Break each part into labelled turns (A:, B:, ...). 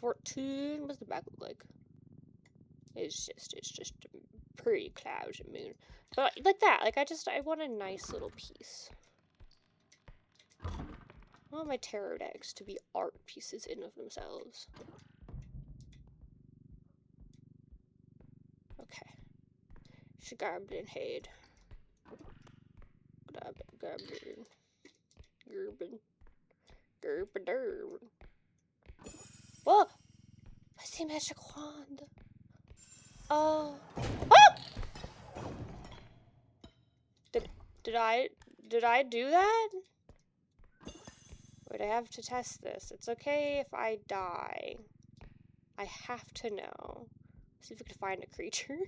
A: 14. What's the back look like? It's just a pretty cloudy moon. But like that, like I want a nice little piece. I want my tarot decks to be art pieces in of themselves. Okay. Goblin head. Goblin. Gerben. Whoa! I see magic wand. Oh. Ah! Did I do that? Wait, I have to test this. It's okay if I die. I have to know. See if we can find a creature.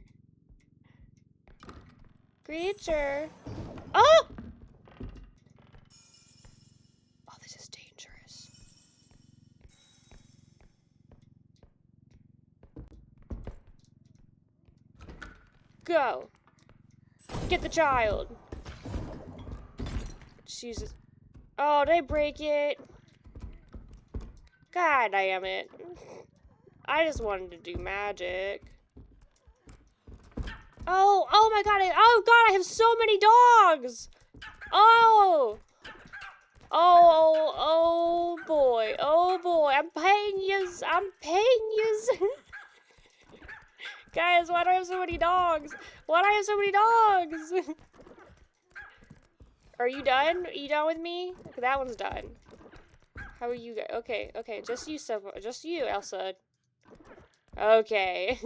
A: Creature! Oh! Oh, this is dangerous. Go! Get the child! Jesus. Oh, did I break it? God damn it. I just wanted to do magic. Oh my god, oh god, I have so many dogs! Oh boy, I'm paying yous. Guys, why do I have so many dogs? Why do I have so many dogs? Are you done? Are you done with me? Okay, that one's done. How are you guys? Okay, just you, just you, Elsa. Okay.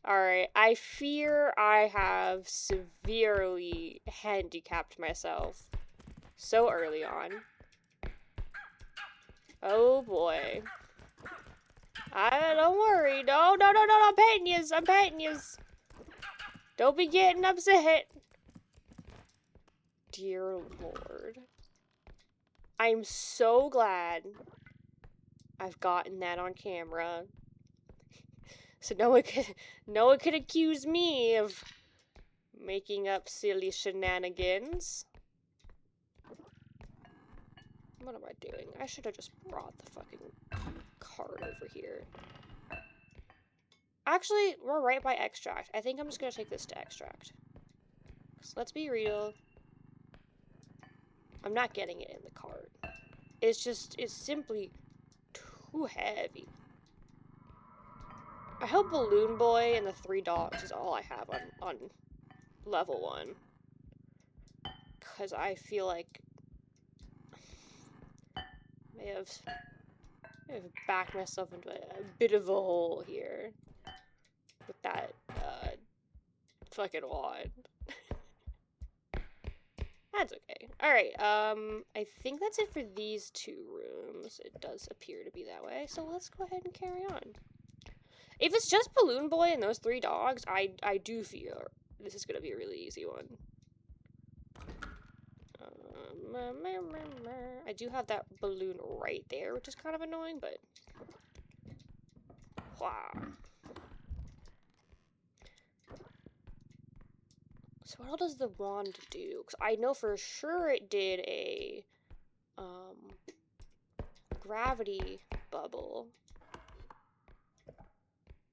A: Alright, I fear I have severely handicapped myself so early on. Oh boy. Don't worry. No, I'm petting yous. Don't be getting upset. Dear Lord. I'm so glad I've gotten that on camera. So no one could accuse me of making up silly shenanigans. What am I doing? I should have just brought the fucking card over here. Actually, we're right by extract. I think I'm just gonna take this to extract. So let's be real. I'm not getting it in the cart. It's simply too heavy. I hope Balloon Boy and the 3 dogs is all I have on level 1. Because I feel like I have backed myself into a bit of a hole here with that fucking wand. That's okay. Alright, I think that's it for these 2 rooms. It does appear to be that way, so let's go ahead and carry on. If it's just Balloon Boy and those 3 dogs, I do fear this is gonna be a really easy one. I do have that balloon right there, which is kind of annoying, but... Wow. So what all does the wand do? Because I know for sure it did a gravity bubble.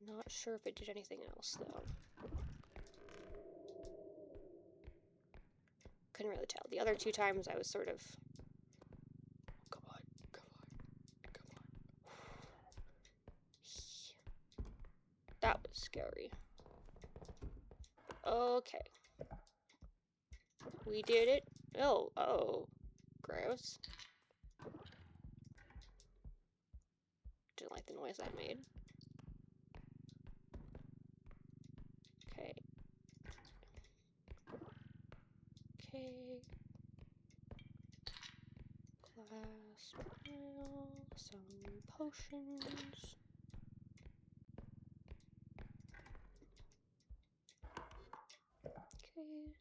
A: Not sure if it did anything else though. Couldn't really tell. The other 2 times I was sort of... Come on. That was scary. Okay. We did it. Oh. Gross. Didn't like the noise that made. Okay. Glass pile, some potions. Okay.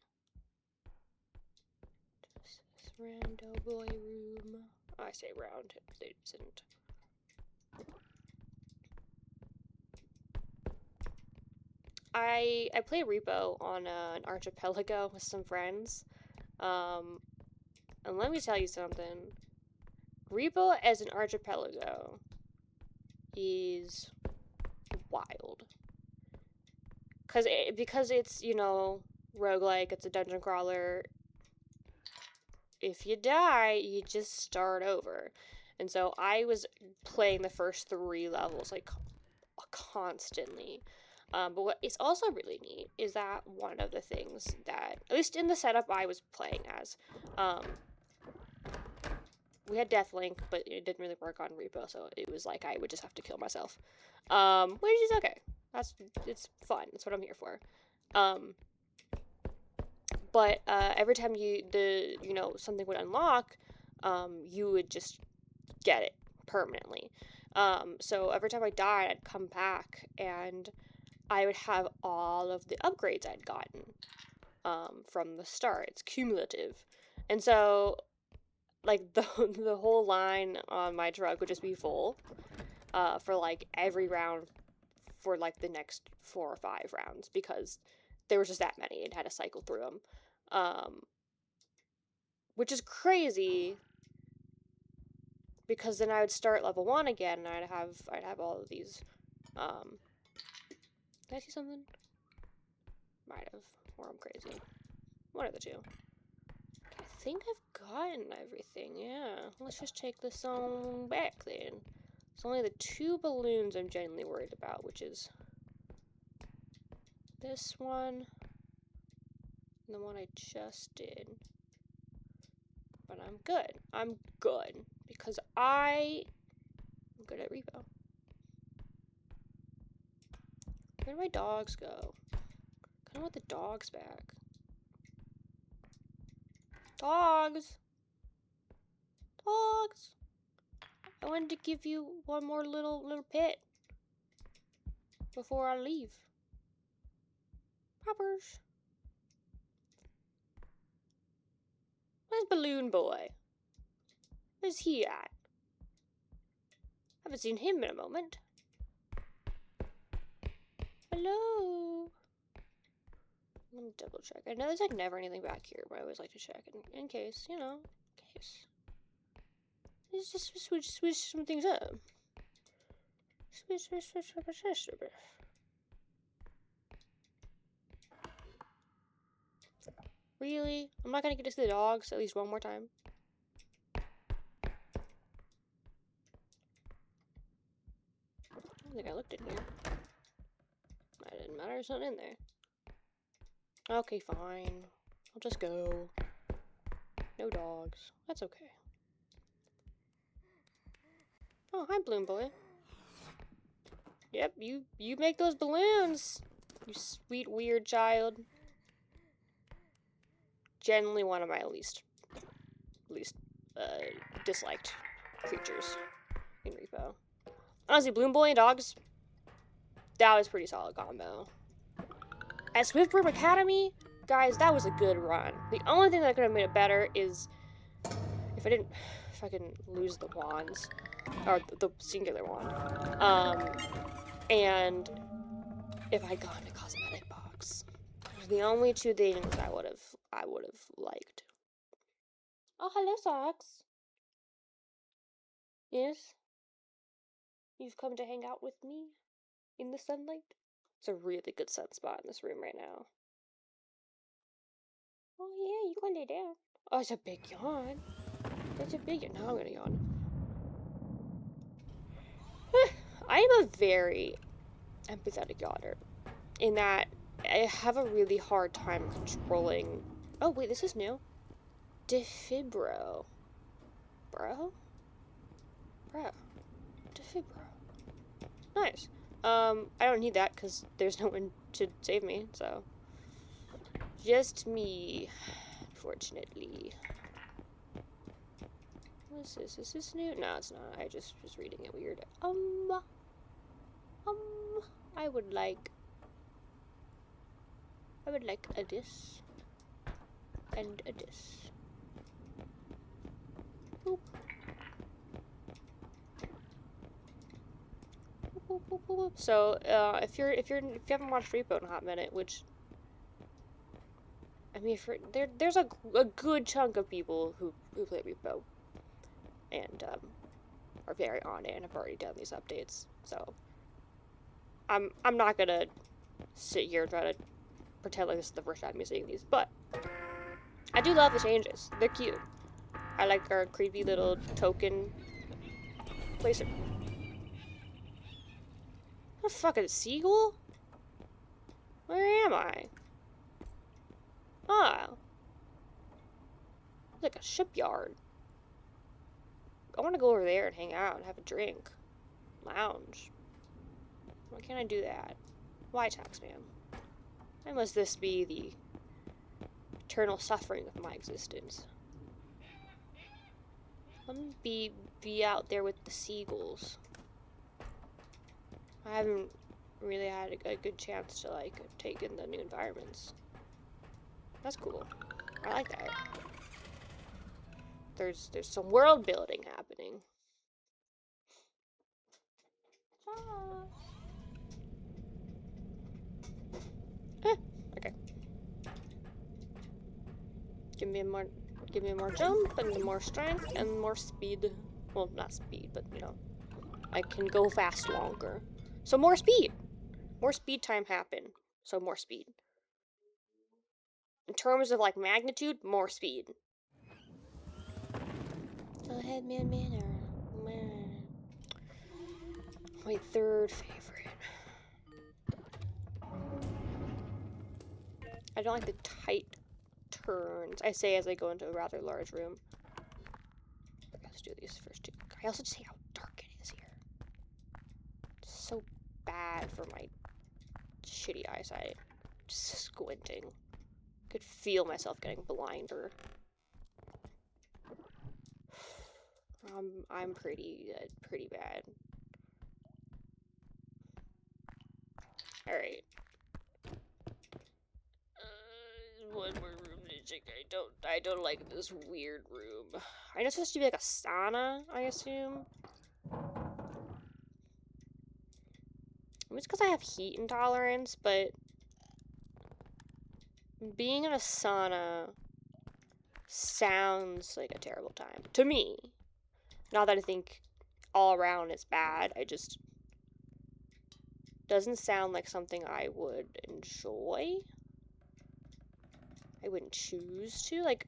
A: This is rando boy room. I say round, it isn't. I play Repo on an archipelago with some friends. And let me tell you something. Repo as an archipelago is wild. Because it's, you know, roguelike, it's a dungeon crawler. If you die, you just start over. And so I was playing the first 3 levels, like, constantly. But what is also really neat is that one of the things that, at least in the setup I was playing as, we had Deathlink, but it didn't really work on Repo, so it was like I would just have to kill myself. Which is okay. It's fun. That's what I'm here for. But every time something would unlock, you would just get it permanently. So every time I died, I'd come back and I would have all of the upgrades I'd gotten from the start. It's cumulative. And so, like, the whole line on my truck would just be full for, like, every round for, like, the next 4 or 5 rounds, because there was just that many. It had to cycle through them. Which is crazy, because then I would start level 1 again, and I'd have all of these, did I see something? Might have. Or I'm crazy. One of the two. I think I've gotten everything, yeah. Let's just take this on back then. It's only the 2 balloons I'm genuinely worried about, which is this one and the one I just did. But I'm good. I'm good. Because I'm good at Repo. Where do my dogs go? I kinda want the dogs back. Dogs! Dogs! I wanted to give you one more little pet before I leave. Poppers. Where's Balloon Boy? Where's he at? Haven't seen him in a moment. Hello? Let me double check. I know there's like never anything back here, but I always like to check in case, you know, in case. Let's just switch some things up. Switch. Really? I'm not gonna get to see the dogs at least one more time. I don't think I looked in here. It didn't matter, there's nothing in there. Okay, fine. I'll just go. No dogs. That's okay. Oh, hi, Balloon Boy. Yep, you make those balloons. You sweet, weird child. Generally one of my least disliked creatures in Repo. Honestly, Balloon Boy and dogs, that was pretty solid combo. At Swiftbroom Academy, guys, that was a good run. The only thing that could have made it better is if I couldn't lose the wands, or the singular wand, and if I got a cosmetic box. Those are the only 2 things I would have liked. Oh, hello, Socks. Yes? You've come to hang out with me in the sunlight? It's a really good sunspot in this room right now. Oh, yeah, you can lay down. Oh, it's a big yawn. It's a big yawn. Now I'm gonna yawn. I am a very empathetic yawner, in that I have a really hard time controlling. Oh, wait, this is new. Defibro. Bro? Defibro. Nice. I don't need that because there's no one to save me, so. Just me, unfortunately. What's this? Is this new? No, it's not. I just was reading it weird. I would like a this and a this. Boop. Boop, boop, boop, boop. So, if you haven't watched Repo in a hot minute, which, I mean, there's a good chunk of people who play Repo. and are very on it and have already done these updates. So I'm not gonna sit here and try to pretend like this is the first time you're seeing these, but I do love the changes. They're cute. I like our creepy little token placer. What the fuck, is it seagull? Where am I? Ah. It's like a shipyard. I want to go over there and hang out and have a drink. Lounge. Why can't I do that? Why, taxman? Why must this be the eternal suffering of my existence? Let me be out there with the seagulls. I haven't really had a good chance to, like, take in the new environments. That's cool. I like that. There's some world building happening. Okay. Give me more jump and more strength and more speed. Well, not speed, but you know, I can go fast longer. So more speed. More speed time happen. So more speed. In terms of like magnitude, more speed. Go ahead, man. My third favorite. I don't like the tight turns. I say as I go into a rather large room. Let's do these first two. I also just hate how dark it is here. It's so bad for my shitty eyesight. Just squinting. Could feel myself getting blinder. I'm pretty bad. Alright. One more room to check. I don't like this weird room. I know it's supposed to be like a sauna, I assume. It's because I have heat intolerance, but being in a sauna sounds like a terrible time. To me. Not that I think all around it's bad, I just doesn't sound like something I would enjoy. I wouldn't choose to. Like,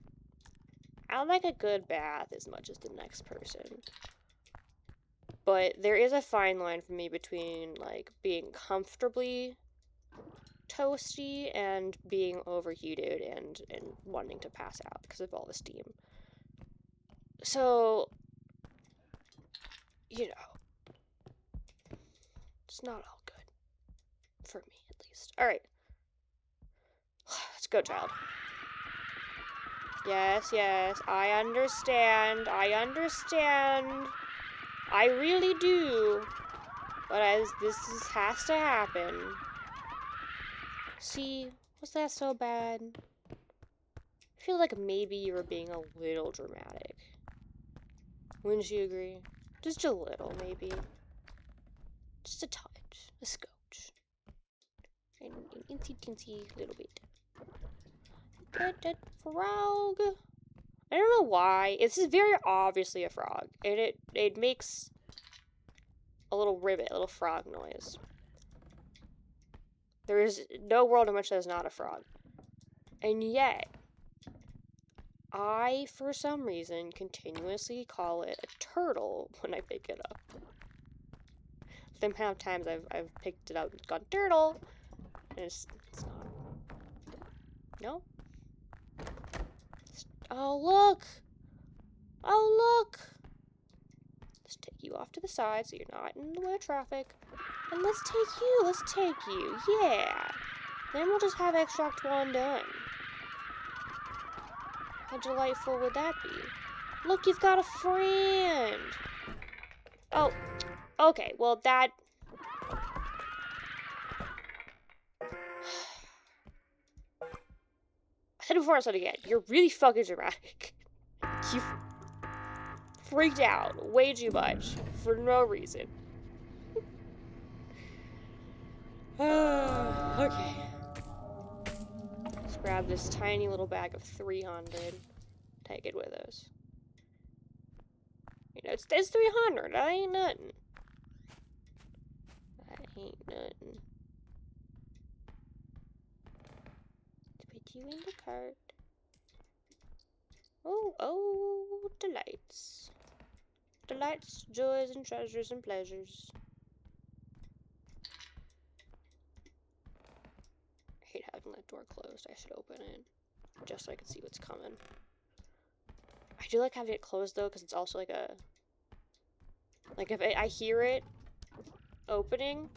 A: I don't like a good bath as much as the next person. But there is a fine line for me between, like, being comfortably toasty and being overheated and wanting to pass out because of all the steam. So, you know, it's not all good. For me, at least. Alright. Let's go, child. Yes, I understand. I really do. But as this has to happen. See, was that so bad? I feel like maybe you were being a little dramatic. Wouldn't you agree? Just a little, maybe. Just a touch. A scotch. An incy-tinsy little bit. That frog. I don't know why. This is very obviously a frog. And it makes a little ribbit, a little frog noise. There is no world in which that is not a frog. And yet, I, for some reason, continuously call it a turtle when I pick it up. The amount of times I've picked it up and gone, turtle! And it's not. No? Oh, look! Oh, look! Let's take you off to the side so you're not in the way of traffic. And let's take you, yeah! Then we'll just have Extract 1 done. How delightful would that be? Look, you've got a friend! Oh, okay, well that... I said it before, I said it again. You're really fucking dramatic. You freaked out way too much for no reason. Okay. Let's grab this tiny little bag of 300. Take it with us. You know, it's 300. That ain't nothing. That ain't nothing. Put you in the cart. Oh, delights. Delights, joys, and treasures and pleasures. I hate having that door closed. I should open it. Just so I can see what's coming. I do like having it closed though, because it's also like a... Like if I hear it opening,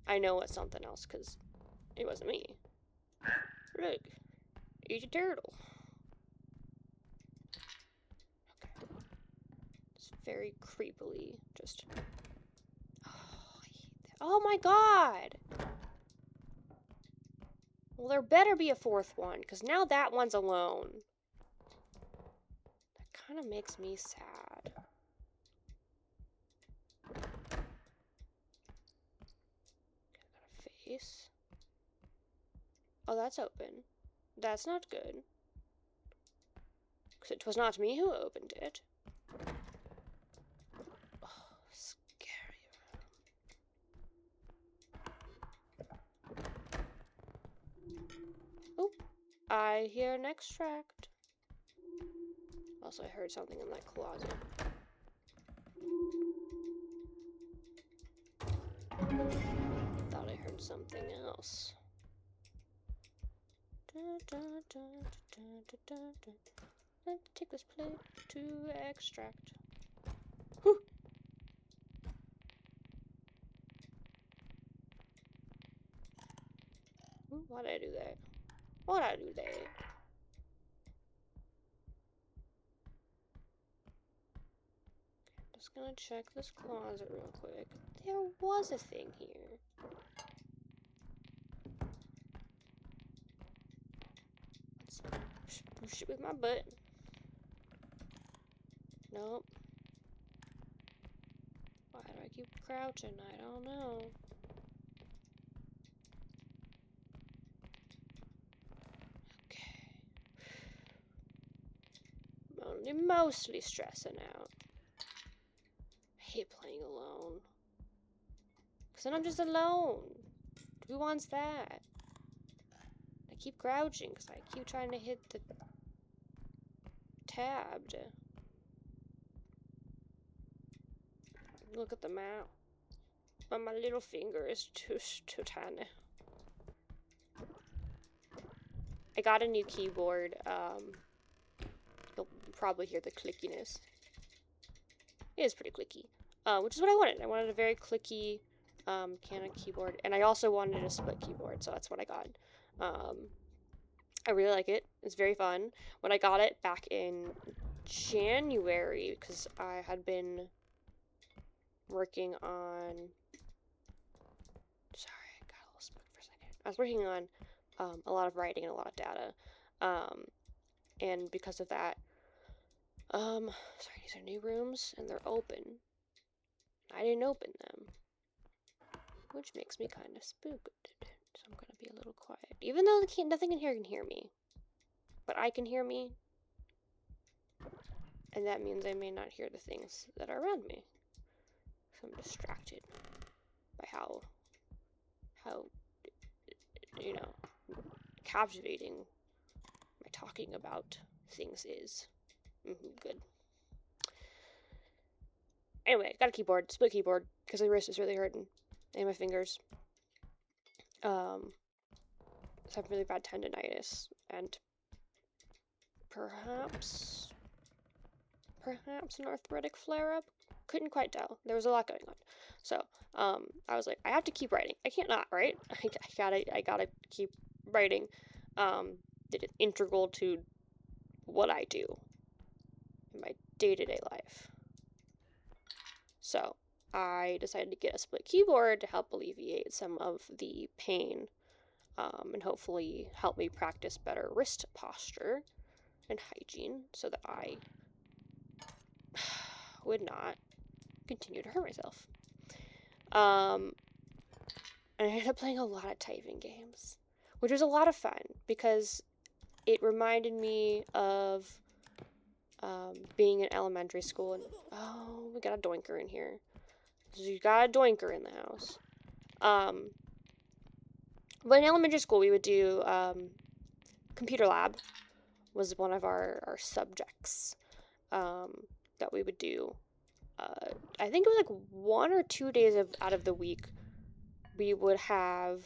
A: I know it's something else, because it wasn't me. Look. Eat a turtle. Okay. It's very creepily just... Oh, I hate that. Oh my god! Well, there better be a fourth one, because now that one's alone. That kind of makes me sad. Got a face. Oh, that's open. That's not good. Because it was not me who opened it. Oh, scary. Oh, I hear an extract. Also, I heard something in that closet. Thought I heard something else. Let's take this plate to extract. Whew. Why'd I do that? Why'd I do that? Just gonna check this closet real quick. There was a thing here. Let's push it with my butt. Nope. Why do I keep crouching? I don't know. Okay. I'm only mostly stressing out. I hate playing alone. Because then I'm just alone. Who wants that? I keep crouching because I keep trying to hit the tab to look at the map. But my little finger is too tiny. I got a new keyboard. You'll probably hear the clickiness. It is pretty clicky. Which is what I wanted. I wanted a very clicky Canon keyboard. And I also wanted a split keyboard, so that's what I got. I really like it. It's very fun. When I got it back in January, because I had been working on... Sorry, I got a little spooked for a second. I was working on a lot of writing and a lot of data. And because of that, sorry, these are new rooms, and they're open. I didn't open them, which makes me kind of spooked. So I'm gonna be a little quiet, even though nothing in here can hear me. But I can hear me, and that means I may not hear the things that are around me. So I'm distracted by how you know, captivating my talking about things is. Good. Anyway, got a keyboard, split keyboard, because my wrist is really hurting, and my fingers. I have really bad tendonitis, and perhaps an arthritic flare-up? Couldn't quite tell. There was a lot going on. So, I was like, I have to keep writing. I can't not, right? I gotta keep writing. It is integral to what I do in my day-to-day life. So, I decided to get a split keyboard to help alleviate some of the pain, and hopefully help me practice better wrist posture and hygiene so that I would not continue to hurt myself. And I ended up playing a lot of typing games, which was a lot of fun because it reminded me of being in elementary school, and oh, we got a doinker in here. So you got a doinker in the house. But in elementary school, we would do computer lab was one of our subjects that we would do. I think it was like 1 or 2 days out of the week. We would have.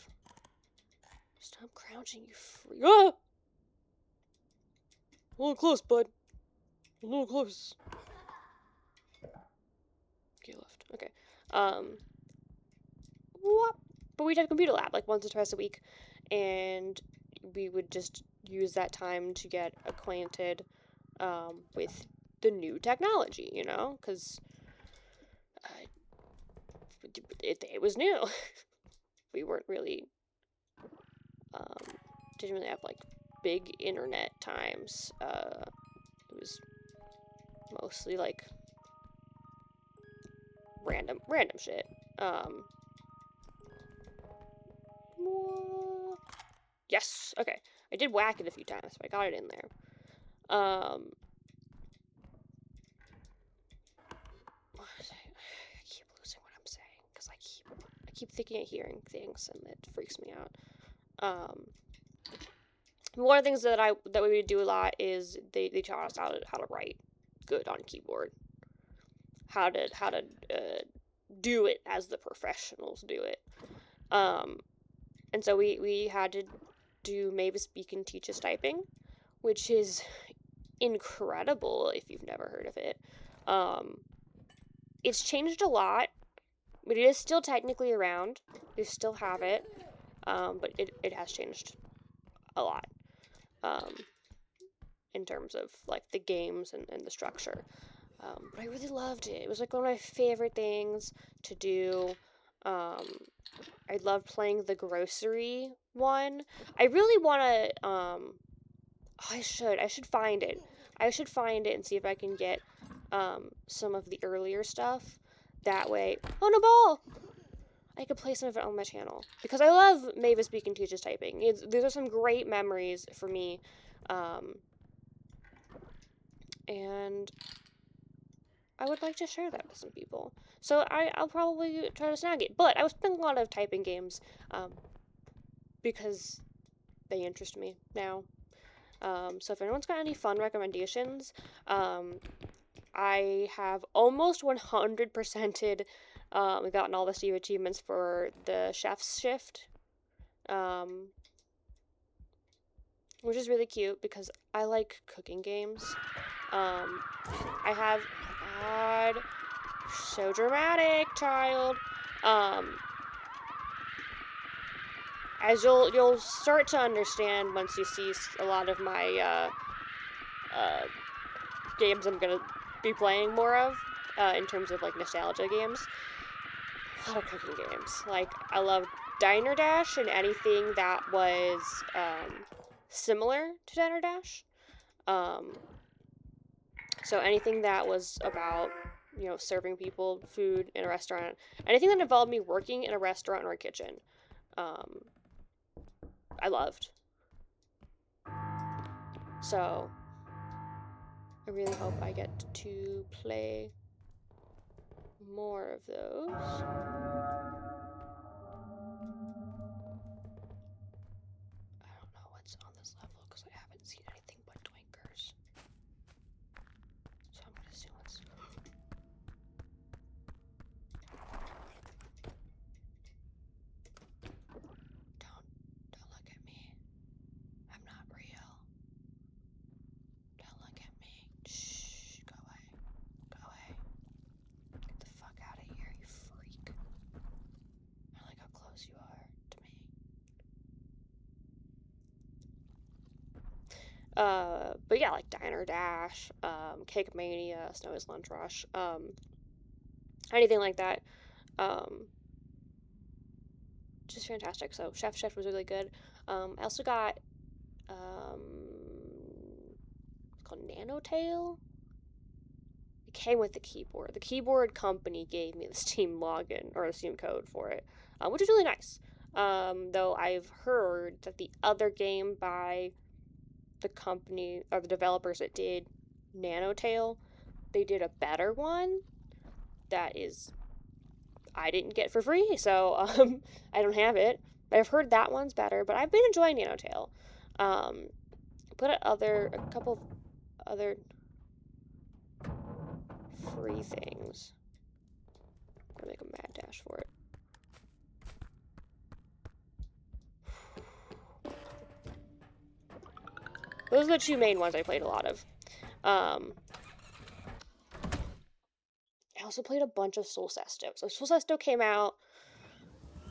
A: Stop crouching, you freak! Ah! A little close, bud. A little close. Okay, left. Okay. But we'd have computer lab like once or twice a week, and we would just use that time to get acquainted with the new technology, you know, because it was new. We weren't really didn't really have like big internet times. It was mostly like random shit. Yes, okay. I did whack it a few times, so I got it in there. I keep losing what I'm saying because I keep thinking of hearing things, and it freaks me out. One of the things that we would do a lot is they taught us how to write good on keyboard, how to do it as the professionals do it. And so we had to do Mavis Beacon Teaches Typing, which is incredible if you've never heard of it. It's changed a lot, but it is still technically around. You still have it, but it has changed a lot in terms of like the games and the structure. But I really loved it. It was like one of my favorite things to do. I loved playing the grocery one. I really want to. I should find it. I should find it and see if I can get some of the earlier stuff. That way, oh no ball! I could play some of it on my channel because I love Mavis Beacon Teaches Typing. These are some great memories for me, and I would like to share that with some people. So I'll probably try to snag it. But I was playing a lot of typing games because they interest me now. So if anyone's got any fun recommendations, I have almost 100%ed gotten all the Steve achievements for the Chef's Shift, which is really cute because I like cooking games. I have, oh God, so dramatic, child. As you'll start to understand once you see a lot of my games I'm gonna be playing more of, in terms of like nostalgia games. A lot of cooking games. Like I love Diner Dash and anything that was similar to Diner Dash. So anything that was about, you know, serving people food in a restaurant, anything that involved me working in a restaurant or a kitchen, I loved. So I really hope I get to play more of those. I don't know what's on this level because I haven't seen anything but twinkers. So I'm gonna assume it's... Don't look at me. I'm not real. Don't look at me. Shh, go away. Go away. Get the fuck out of here, you freak. I like how close you are to me. But yeah, like Diner Dash, Cake Mania, Snowy's Lunch Rush, anything like that. Just fantastic. So Chef was really good. I also got it's called Nanotail. It came with the keyboard. The keyboard company gave me the Steam login or the Steam code for it, which is really nice. Though I've heard that the other game by the company or the developers that did Nanotale. They did a better one that is I didn't get for free, so I don't have it. But I've heard that one's better, but I've been enjoying Nanotale. Put a couple other free things. I'm gonna make a mad dash for it. Those are the two main ones I played a lot of. I also played a bunch of Solcesto. So Solcesto came out,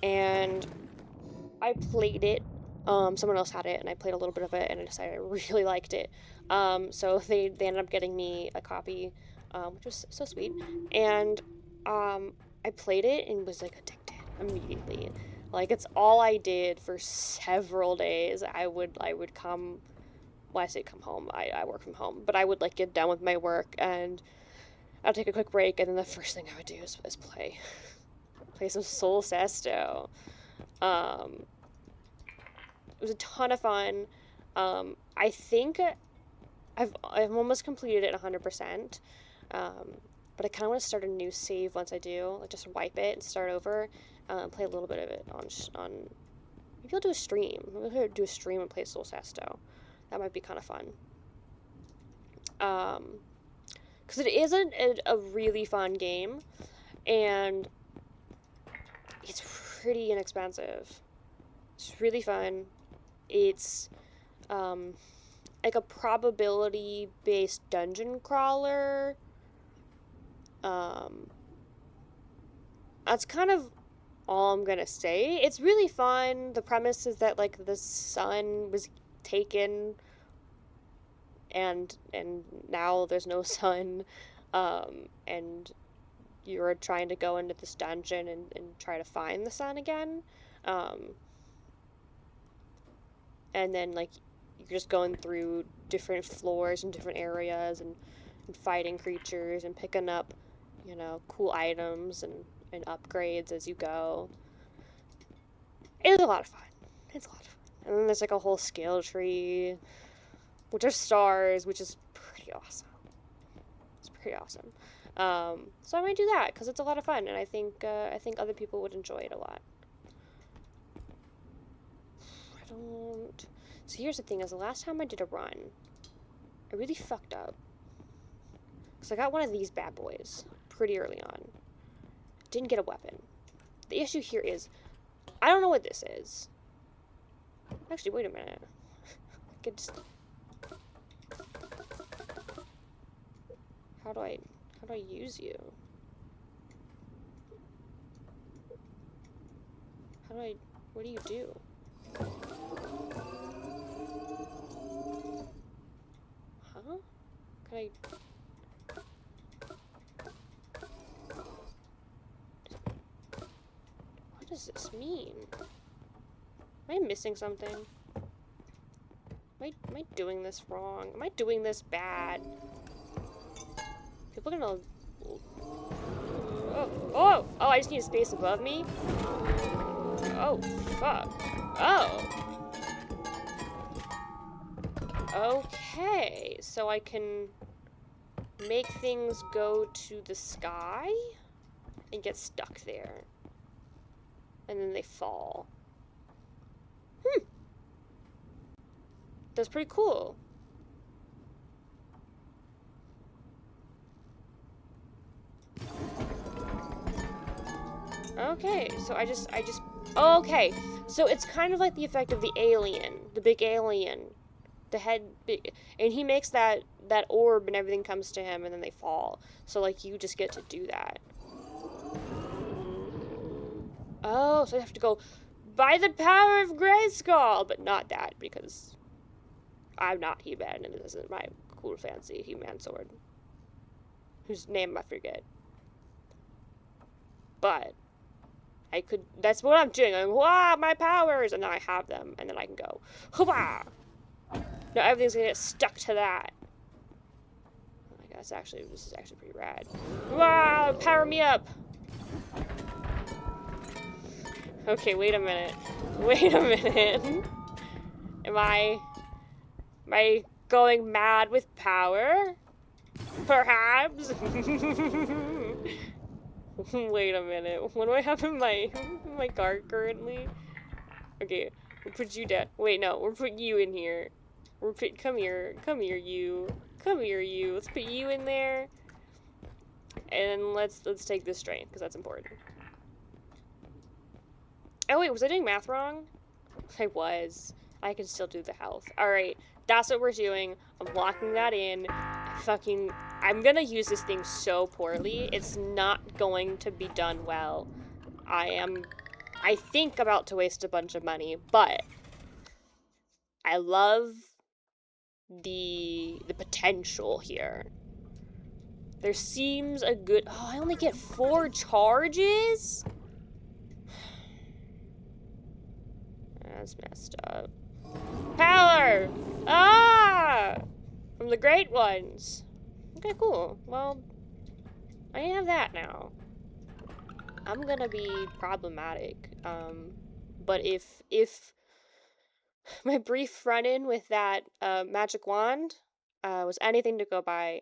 A: and I played it. Someone else had it, and I played a little bit of it, and I decided I really liked it. So they ended up getting me a copy, which was so sweet. And I played it and was like addicted immediately. Like, it's all I did for several days. I would come. Well, I say come home. I work from home, but I would like get done with my work and I'd take a quick break, and then the first thing I would do is play some Solcesto. It was a ton of fun. I think I've almost completed it 100%. But I kind of want to start a new save once I do, like just wipe it and start over, and play a little bit of it on. Maybe I'll do a stream. Maybe I'll do a stream and play Solcesto. That might be kind of fun. Because it is a really fun game, and it's pretty inexpensive. It's really fun. It's like a probability-based dungeon crawler. That's kind of all I'm gonna say. It's really fun. The premise is that like the sun was taken, and now there's no sun, and you're trying to go into this dungeon and try to find the sun again, and then like you're just going through different floors and different areas and fighting creatures and picking up, you know, cool items and upgrades as you go. It's a lot of fun. It's a lot of fun. And then there's like a whole skill tree, which are stars, which is pretty awesome. It's pretty awesome. So I might do that because it's a lot of fun, and I think other people would enjoy it a lot. So here's the thing: is the last time I did a run, I really fucked up. Because I got one of these bad boys pretty early on. Didn't get a weapon. The issue here is, I don't know what this is. Actually, wait a minute. I could just... How do I use you? What do you do? Huh? Can I... What does this mean? Am I missing something? Am I doing this wrong? Am I doing this bad? People are gonna... Oh, I just need a space above me? Oh, fuck. Oh. Okay, so I can make things go to the sky and get stuck there. And then they fall. That's pretty cool. Okay, so I just okay, so it's kind of like the effect of the alien, the big alien, the head big, and he makes that orb and everything comes to him and then they fall. So like you just get to do that. Oh, so I have to go by the power of Grayskull, but not that because I'm not He-Man and this isn't my cool fancy He-Man sword, whose name I forget. But I could, that's what I'm doing. I'm, wow, my powers! And then I have them, and then I can go, hoo-bah! Now everything's gonna get stuck to that. I guess actually, this is actually pretty rad. Wow, power me up! Okay, wait a minute. Wait a minute. Am I going mad with power? Perhaps? Wait a minute. What do I have in my cart currently? Okay, we'll put you down. Wait, no, we'll put you in here. Come here. Come here, you. Come here, you. Let's put you in there. And let's take this strength, because that's important. Oh wait, was I doing math wrong? I was. I can still do the health. Alright, that's what we're doing. I'm locking that in. I'm gonna use this thing so poorly. It's not going to be done well. I think, about to waste a bunch of money, but I love the potential here. There seems a good... Oh, I only get 4 charges? That's messed up. Power! Ah! From the great ones. Okay, cool. Well, I have that now. I'm gonna be problematic. But if my brief run-in with that magic wand was anything to go by,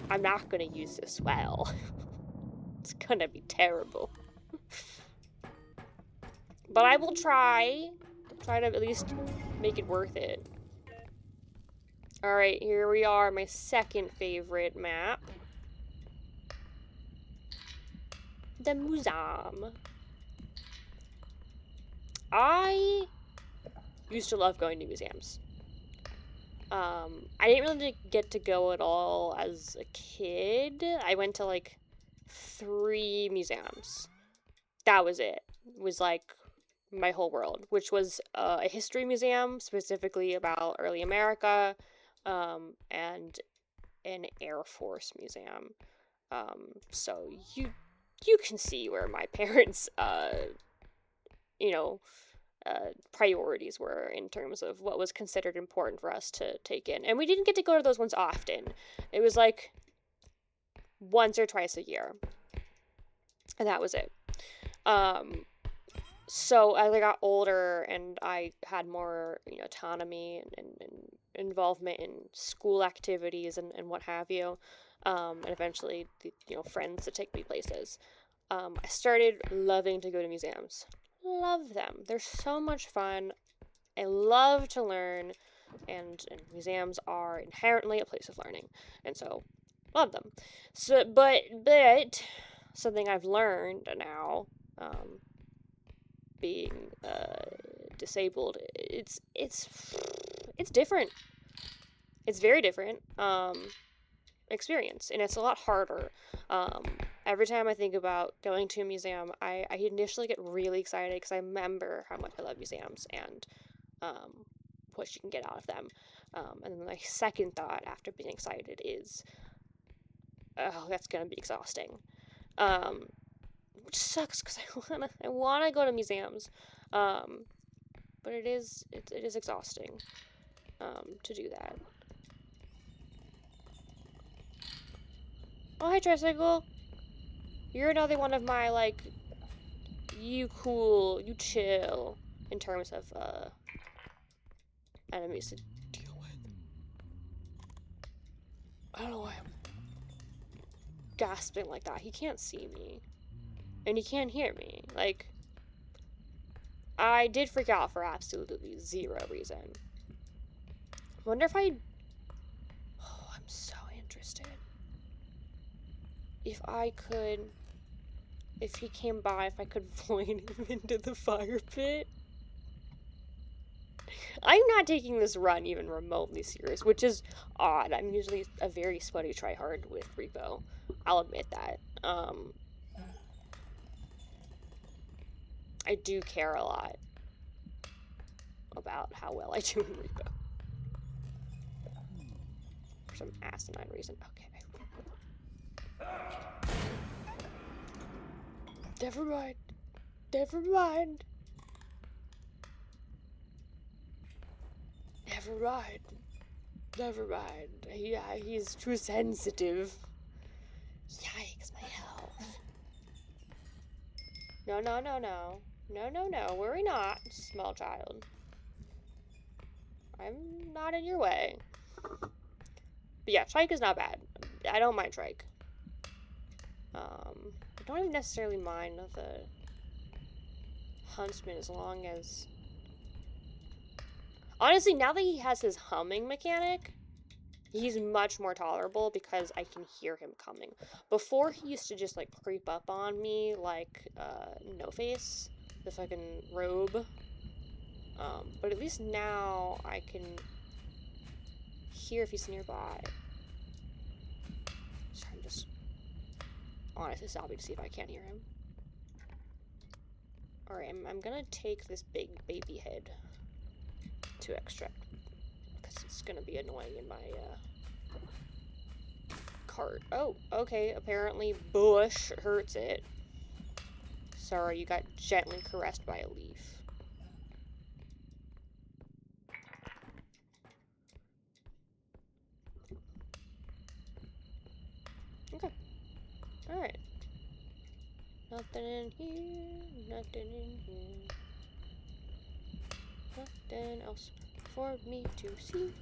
A: I'm not gonna use this well. It's gonna be terrible. But I will try to at least make it worth it. Alright, here we are, my second favorite map. The museum. I used to love going to museums. I didn't really get to go at all as a kid. I went to like 3 museums. That was it. It was like my whole world, which was a history museum specifically about early America, and an Air Force museum. So you can see where my parents, priorities were in terms of what was considered important for us to take in. And we didn't get to go to those ones often. It was like once or twice a year. And that was it. So as I got older and I had more, autonomy and involvement in school activities and what have you, and eventually, friends to take me places, I started loving to go to museums. Love them. They're so much fun. I love to learn, and museums are inherently a place of learning, and so love them. So, but something I've learned now, being disabled, it's different. It's very different experience, and it's a lot harder. Every time I think about going to a museum, I initially get really excited because I remember how much I love museums and what you can get out of them. And then my second thought after being excited is, oh, that's gonna be exhausting. Which sucks because I wanna go to museums. But it is exhausting to do that. Oh, hi, Tricycle. You're another one of my, like, you cool, you chill, in terms of, enemies to deal with. I don't know why I'm gasping like that. He can't see me. And he can't hear me. Like, I did freak out for absolutely 0 reason. Wonder if I... Oh, I'm so interested. If he came by, if I could void him into the fire pit. I'm not taking this run even remotely serious, which is odd. I'm usually a very sweaty tryhard with Repo. I'll admit that. I do care a lot about how well I do in Repo. For some asinine reason. Okay. Never mind. Never mind. Never mind. Never mind. Yeah, he's too sensitive. Yikes, my health. No. No, worry not, small child. I'm not in your way. But yeah, trike is not bad. I don't mind trike. I don't even necessarily mind the huntsman as long as... Honestly, now that he has his humming mechanic, he's much more tolerable because I can hear him coming. Before, he used to just, like, creep up on me like, No-Face, the fucking robe. But at least now I can hear if he's nearby. Sorry, I'm just honestly stopping to see if I can hear him. Alright, I'm gonna take this big baby head to extract, because it's gonna be annoying in my, cart. Oh, okay, apparently bush hurts it. Sorry, you got gently caressed by a leaf. Okay. Alright. Nothing in here, nothing in here. Nothing else for me to see.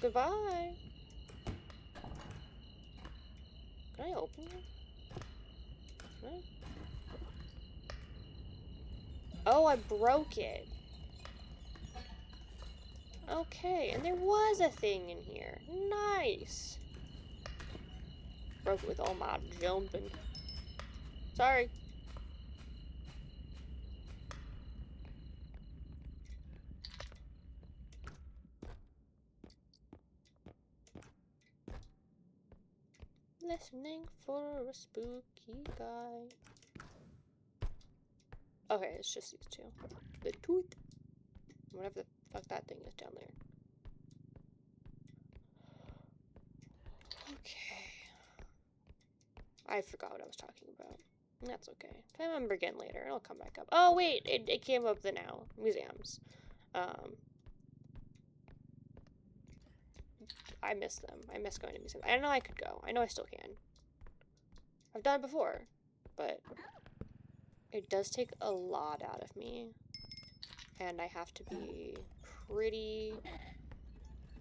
A: Goodbye. Can I open it? Can I? Oh, I broke it. Okay, and there was a thing in here. Nice. Broke it with all my jumping. Sorry. Listening for a spooky guy. Okay, it's just these two. The tooth. Whatever the fuck that thing is down there. Okay. I forgot what I was talking about. That's okay. If I remember again later, it'll come back up. Oh, wait! It came up the now. Museums. I miss them. I miss going to museums. I know I could go. I know I still can. I've done it before. But it does take a lot out of me. And I have to be pretty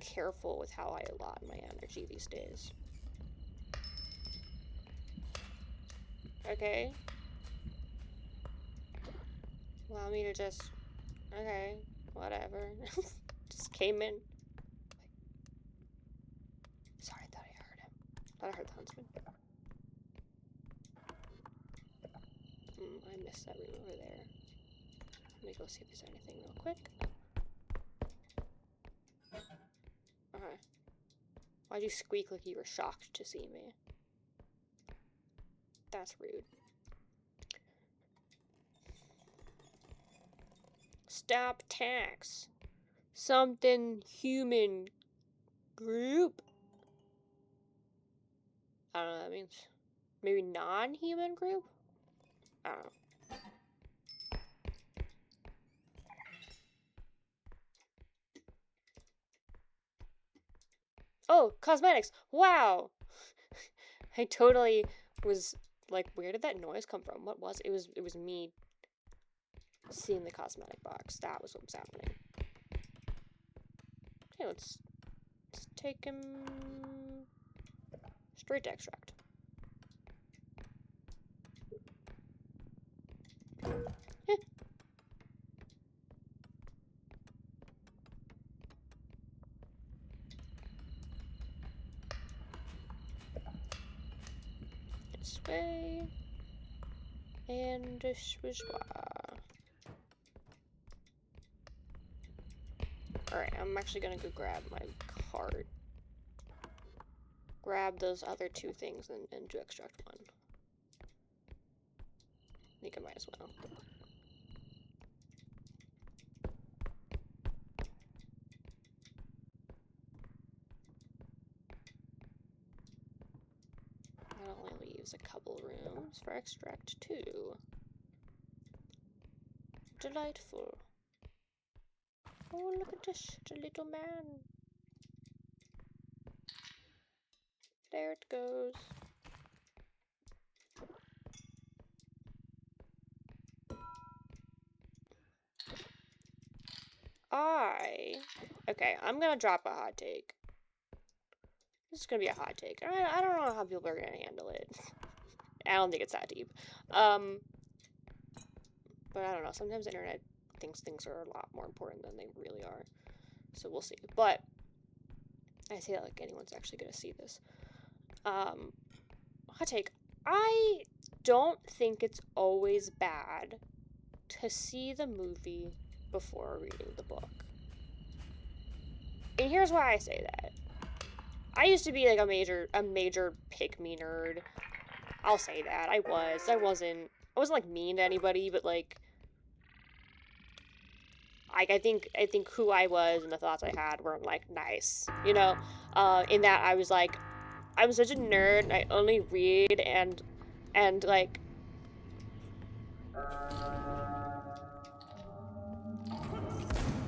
A: careful with how I allot my energy these days. Okay. Allow me to just... Okay. Whatever. Just came in. Sorry, I thought I heard him. Thought I heard the huntsman. I missed that room over there. Let me go see if there's anything real quick. Okay. Why'd you squeak like you were shocked to see me? That's rude. Stop tax. Something human group? I don't know what that means. Maybe non-human group? I don't know. Oh, cosmetics! Wow! I totally was like, where did that noise come from? What was it? It was me seeing the cosmetic box. That was what was happening. Okay, let's take him straight to extract. This way. And schwizwa. Alright, I'm actually gonna go grab my cart. Grab those other two things and do extract one. I think I might as well. That only leaves a couple rooms for extract 2. Delightful. Oh, look at this, the little man. There it goes. Okay, I'm gonna drop a hot take. This is gonna be a hot take. I don't know how people are gonna handle it. I don't think it's that deep. But I don't know. Sometimes the internet thinks things are a lot more important than they really are. So we'll see. But I say that like anyone's actually gonna see this. Hot take. I don't think it's always bad to see the movie before reading the book. And here's why I say that. I used to be like a major pick-me nerd. I'll say that. I wasn't like mean to anybody, but like I think who I was and the thoughts I had weren't like nice, you know? In that I was like, I'm such a nerd, I only read and like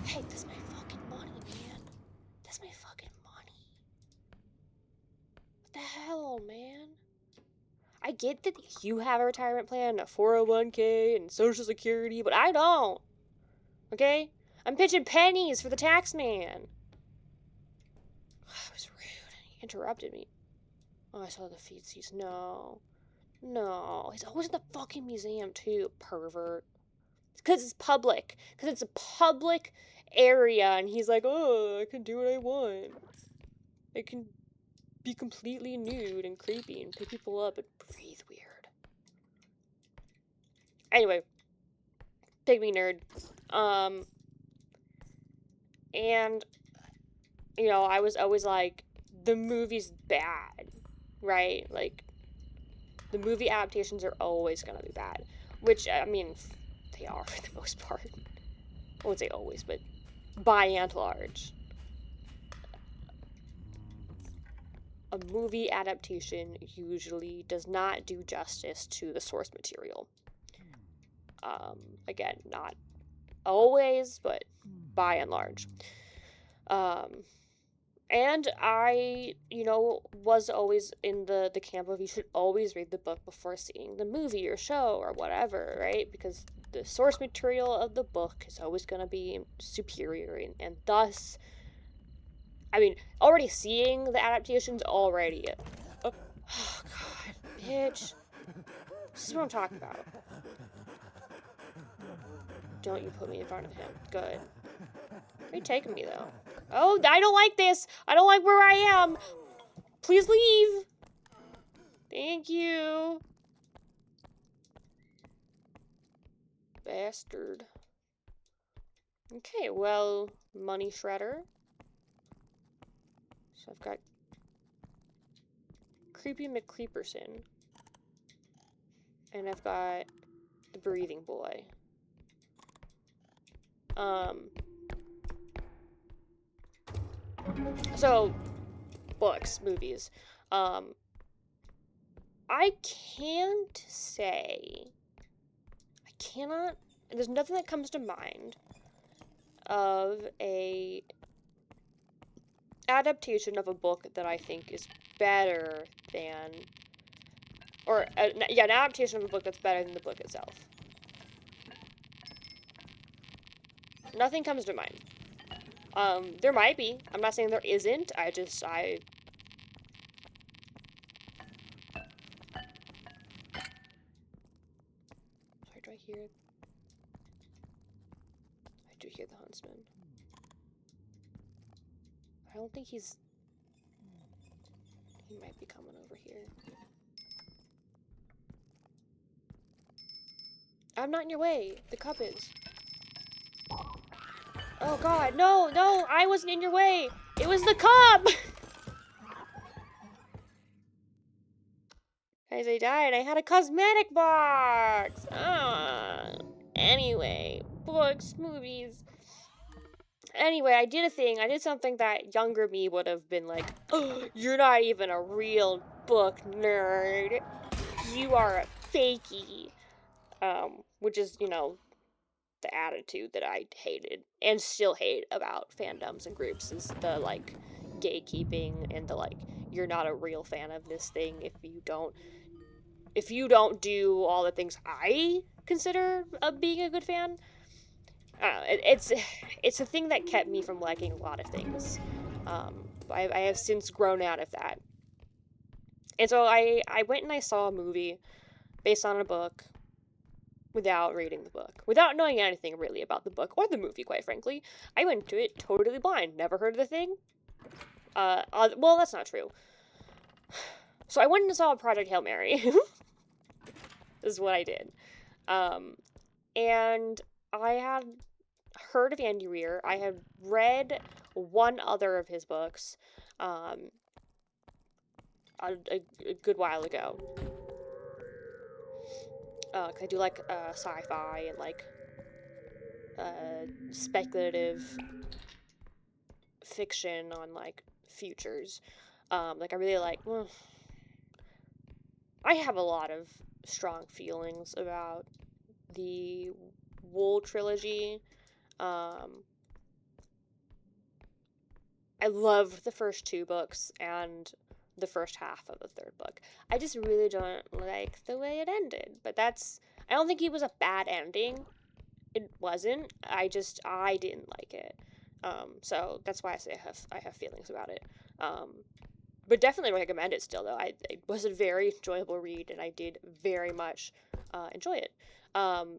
A: hey, that's my fucking money, man. That's my fucking money. What the hell, man? I get that you have a retirement plan, a 401k, and Social Security, but I don't. Okay? I'm pitching pennies for the tax man. That was rude. He interrupted me. Oh, I saw the feetsies. No. He's always in the fucking museum, too, pervert. Because it's public. Because it's a public area, and he's like, oh, I can do what I want. I can be completely nude and creepy and pick people up and breathe weird. Anyway, pick me nerd. And, you know, I was always like, the movie's bad, right? Like, the movie adaptations are always gonna be bad. Which, I mean, they are for the most part. I wouldn't say always, but by and large. A movie adaptation usually does not do justice to the source material. Again, not always, but by and large. And I, you know, was always in the camp of you should always read the book before seeing the movie or show or whatever, right? Because the source material of the book is always going to be superior, and thus, I mean, already seeing the adaptations already. Oh, God, bitch. This is what I'm talking about. Don't you put me in front of him. Good. Where are you taking me, though? Oh, I don't like this. I don't like where I am. Please leave. Thank you. Bastard. Okay, well, money shredder. So I've got Creepy McCreeperson. And I've got the breathing boy. So, books, movies. I can't say. I cannot. There's nothing that comes to mind of a adaptation of a book that I think is better than, or an adaptation of a book that's better than the book itself. Nothing comes to mind. There might be. I'm not saying there isn't. Sorry, do I hear? I do hear the huntsman. I don't think he's. He might be coming over here. I'm not in your way. The cup is. Oh God, no, I wasn't in your way. It was the cup. Guys, I died. I had a cosmetic box. Anyway, books, movies. Anyway, I did a thing. I did something that younger me would have been like, oh, you're not even a real book nerd. You are a fakie. Which is, you know, the attitude that I hated and still hate about fandoms and groups is the, like, gatekeeping and the, like, you're not a real fan of this thing if you don't do all the things I consider being a good fan. it's a thing that kept me from liking a lot of things. I have since grown out of that. And so I went and I saw a movie based on a book without reading the book, without knowing anything really about the book or the movie, quite frankly. I went to it totally blind, never heard of the thing. Well, that's not true. So I went and saw Project Hail Mary. This is what I did. And I had heard of Andy Weir. I had read one other of his books a good while ago. Cause I do like sci-fi and like speculative fiction on like futures. Like I really like. I have a lot of strong feelings about the Wool trilogy. I loved the first two books and the first half of the third book. I just really don't like the way it ended. But I don't think it was a bad ending. It wasn't. I didn't like it. So that's why I say I have feelings about it. But definitely recommend it still, though. It was a very enjoyable read, and I did very much enjoy it.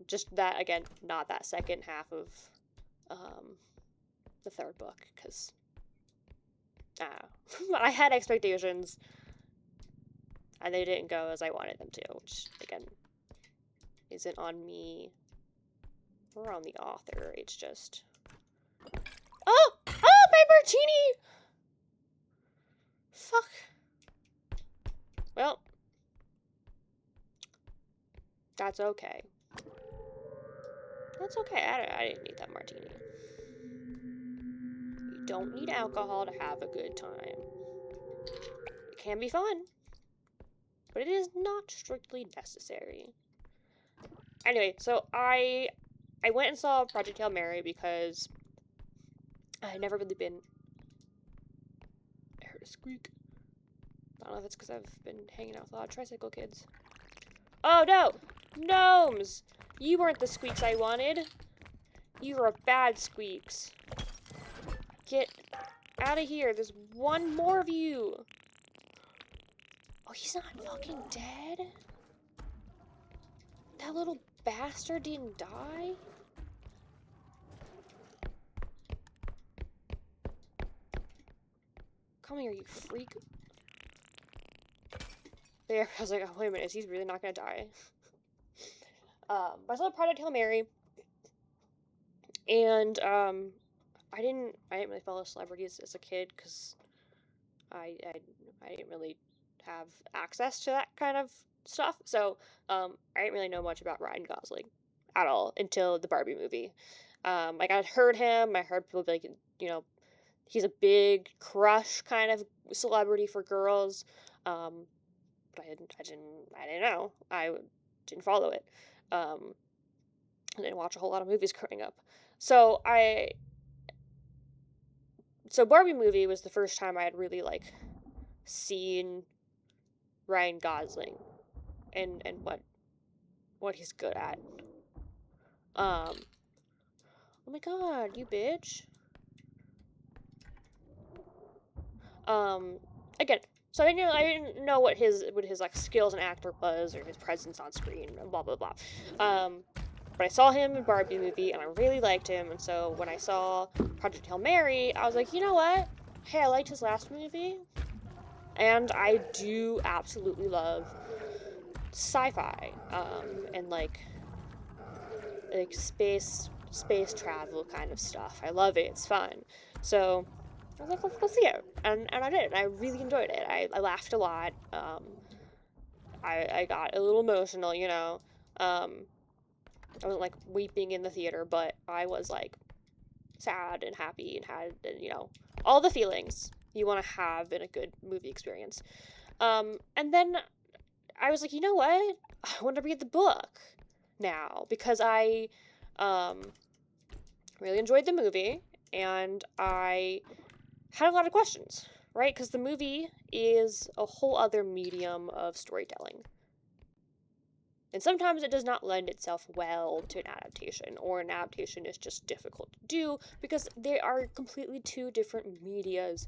A: Just that, again, not that second half of the third book, because I had expectations, and they didn't go as I wanted them to, which, again, isn't on me or on the author. It's just... Oh! Oh, my martini! Fuck. Well, that's okay. That's okay. I didn't need that martini. You don't need alcohol to have a good time. It can be fun, but it is not strictly necessary. Anyway, so I went and saw Project Hail Mary because I had never really been... I heard a squeak. I don't know if it's because I've been hanging out with a lot of tricycle kids. Oh no! Gnomes! You weren't the squeaks I wanted. You were bad squeaks. Get out of here. There's one more of you. Oh, he's not fucking dead? That little bastard didn't die? Come here, you freak. There, I was like, oh, wait a minute, he's really not gonna die. But I saw Project Hail Mary, and, I didn't really follow celebrities as a kid, because I didn't really have access to that kind of stuff, so, I didn't really know much about Ryan Gosling at all until the Barbie movie. Like, I'd heard him, I heard people be like, you know, he's a big crush kind of celebrity for girls, but I didn't know. I didn't follow it. I didn't watch a whole lot of movies growing up. So Barbie movie was the first time I had really, like, seen Ryan Gosling and what he's good at. Oh my god, you bitch. Again, so I didn't know what his like skills as an actor was, or his presence on screen, and blah blah blah. But I saw him in Barbie movie, and I really liked him, and so when I saw Project Hail Mary, I was like, you know what? Hey, I liked his last movie, and I do absolutely love sci-fi, and like space travel kind of stuff. I love it. It's fun. So I was like, let's go see it, and I did. I really enjoyed it. I laughed a lot. I got a little emotional, you know. I wasn't like weeping in the theater, but I was like sad and happy and had, you know, all the feelings you want to have in a good movie experience. And then I was like, you know what? I want to read the book now, because I really enjoyed the movie, and I had a lot of questions, right? Because the movie is a whole other medium of storytelling. And sometimes it does not lend itself well to an adaptation, or an adaptation is just difficult to do because they are completely two different medias.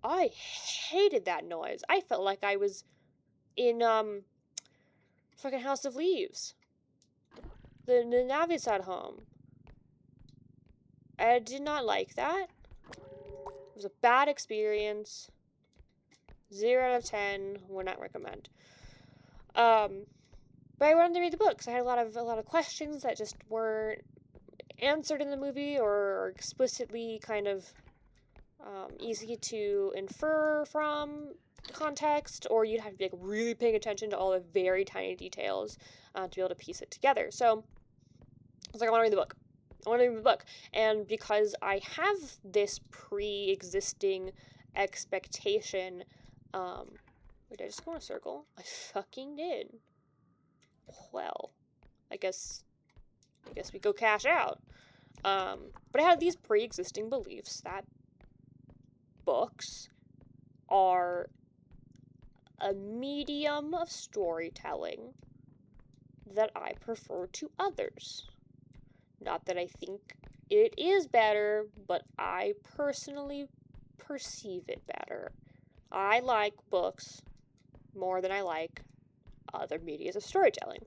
A: I hated that noise. I felt like I was in fucking House of Leaves. The Navisat home. I did not like that. It was a bad experience. 0 out of 10. Would not recommend. But I wanted to read the books. I had a lot of questions that just weren't answered in the movie or explicitly kind of easy to infer from context, or you'd have to be like really paying attention to all the very tiny details to be able to piece it together. So I was like, I want to read the book. I want to read the book. And because I have this pre-existing expectation, wait, did I just go in a circle? I fucking did. Well, I guess we go cash out. But I had these pre-existing beliefs that books are a medium of storytelling that I prefer to others. Not that I think it is better, but I personally perceive it better. I like books more than I like other medias of storytelling.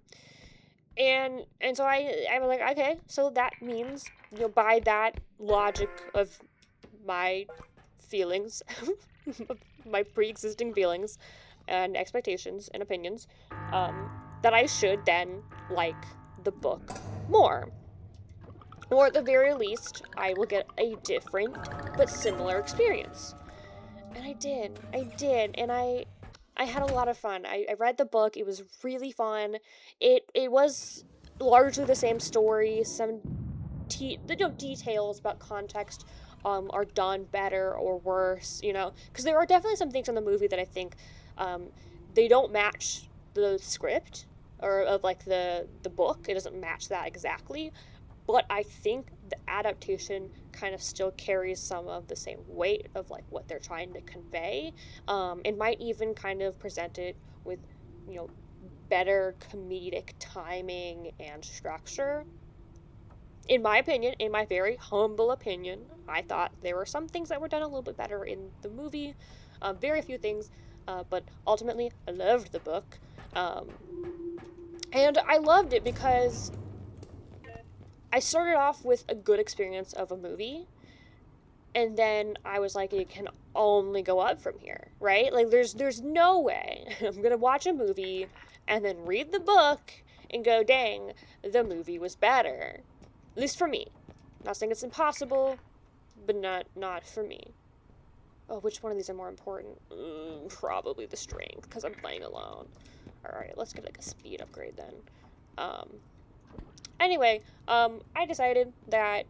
A: And so I was like, okay, so that means, by that logic of my feelings, my pre-existing feelings and expectations and opinions, that I should then like the book more. Or at the very least, I will get a different but similar experience. And I did, and I had a lot of fun. I read the book. It was really fun. It was largely the same story. Some details about context are done better or worse, because there are definitely some things in the movie that I think they don't match the script or of like the book. It doesn't match that exactly, but I think the adaptation kind of still carries some of the same weight of like what they're trying to convey. It might even kind of present it with, better comedic timing and structure. In my opinion, in my very humble opinion, I thought there were some things that were done a little bit better in the movie. Very few things, but ultimately, I loved the book. And I loved it because I started off with a good experience of a movie, and then I was like, it can only go up from here, right? Like, there's no way I'm gonna watch a movie and then read the book and go, dang, the movie was better. At least for me. I'm not saying it's impossible, but not for me. Oh, which one of these are more important? Probably the strength, because I'm playing alone. Alright, let's get like a speed upgrade then. Anyway, I decided that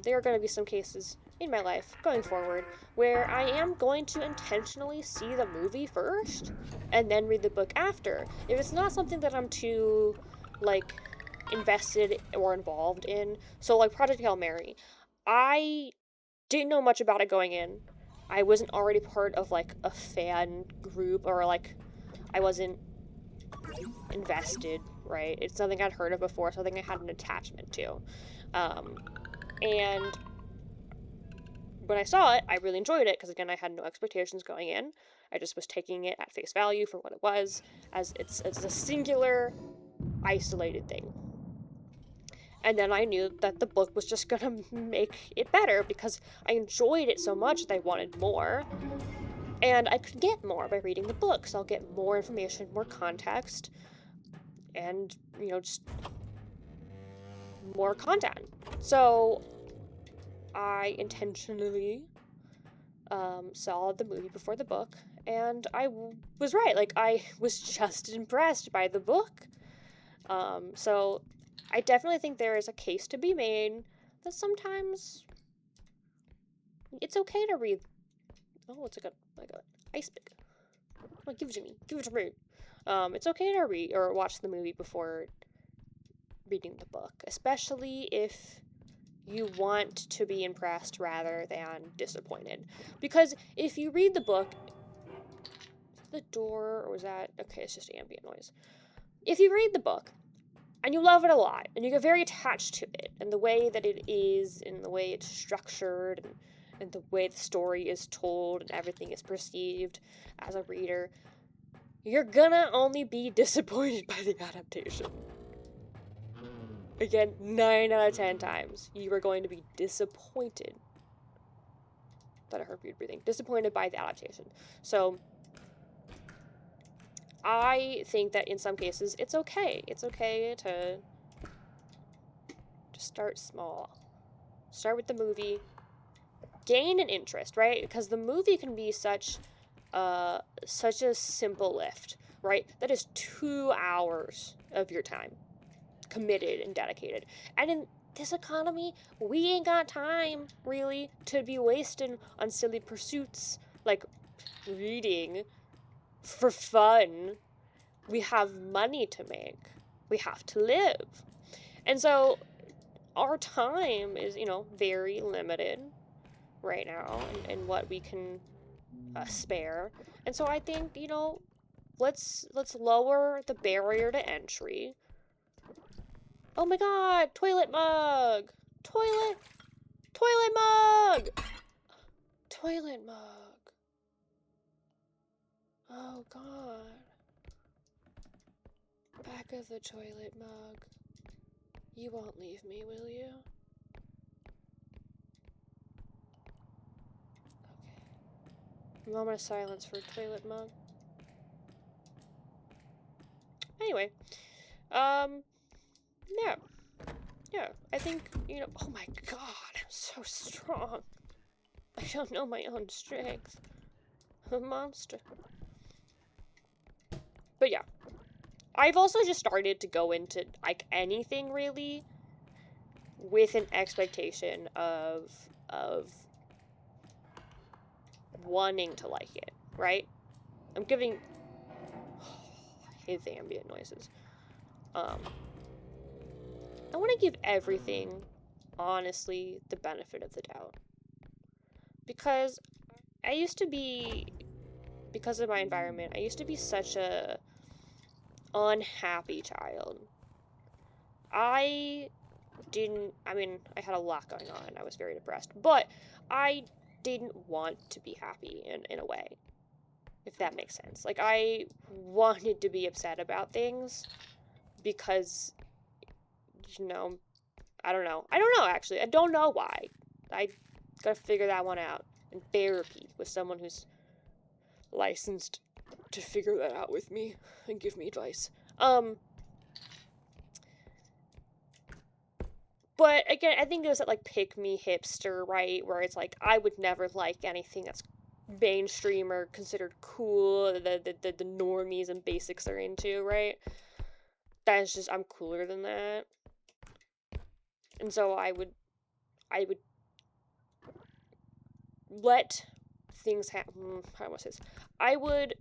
A: there are going to be some cases in my life going forward where I am going to intentionally see the movie first and then read the book after. If it's not something that I'm too, like, invested or involved in. So, like, Project Hail Mary, I didn't know much about it going in. I wasn't already part of, like, a fan group, or, like, I wasn't invested, right? It's something I'd heard of before, something I had an attachment to. And when I saw it, I really enjoyed it because, again, I had no expectations going in. I just was taking it at face value for what it was, as it's a singular, isolated thing. And then I knew that the book was just gonna make it better because I enjoyed it so much that I wanted more. And I could get more by reading the book, so I'll get more information, more context, and, just more content. So I intentionally saw the movie before the book, and I was right. Like, I was just impressed by the book. So I definitely think there is a case to be made that sometimes it's okay to read. Oh, it's like a ice pick. Oh, give it to me. Give it to me. It's okay to read or watch the movie before reading the book, especially if you want to be impressed rather than disappointed. Because if you read the book, is the door, or was that, okay, it's just ambient noise. if you read the book and you love it a lot and you get very attached to it and the way that it is and the way it's structured and the way the story is told and everything is perceived as a reader, you're gonna only be disappointed by the adaptation. Again, 9 out of 10 times, you are going to be disappointed. That I heard weird breathing. Disappointed by the adaptation. So, I think that in some cases, it's okay. It's okay to start small. Start with the movie. Gain an interest, right? Because the movie can be such a simple lift, right? That is 2 hours of your time. Committed and dedicated. And in this economy, we ain't got time, really, to be wasting on silly pursuits like reading for fun. We have money to make. We have to live. And so our time is, very limited right now in what we can spare. And so I think, let's lower the barrier to entry. Oh my god, toilet mug! Toilet mug! Toilet mug. Oh god. Back of the toilet mug. You won't leave me, will you? Okay. Moment of silence for toilet mug. Anyway. Yeah. Yeah, I think, oh my god, I'm so strong. I don't know my own strength. I'm a monster. But yeah. I've also just started to go into, like, anything, really, with an expectation of wanting to like it, right? I'm giving... I hate the ambient noises. I want to give everything, honestly, the benefit of the doubt. Because I used to be... Because of my environment, I used to be such a unhappy child. I had a lot going on. I was very depressed. But I didn't want to be happy in a way. If that makes sense. Like, I wanted to be upset about things because, I don't know. Actually. I don't know why. I gotta figure that one out in therapy with someone who's licensed to figure that out with me and give me advice. But again, I think it was that, like, pick me hipster, right? Where it's like, I would never like anything that's mainstream or considered cool, the normies and basics are into, right? That's just, I'm cooler than that. And so I would let things happen. How do I say this? I would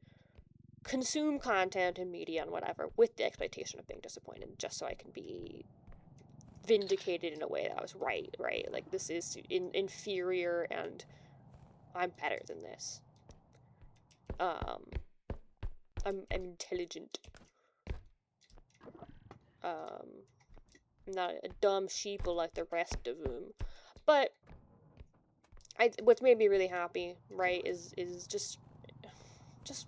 A: consume content and media and whatever with the expectation of being disappointed, just so I can be vindicated in a way that I was right? Like, this is inferior and I'm better than this. I'm intelligent. I'm not a dumb sheeple like the rest of them. But what's made me really happy, right, is just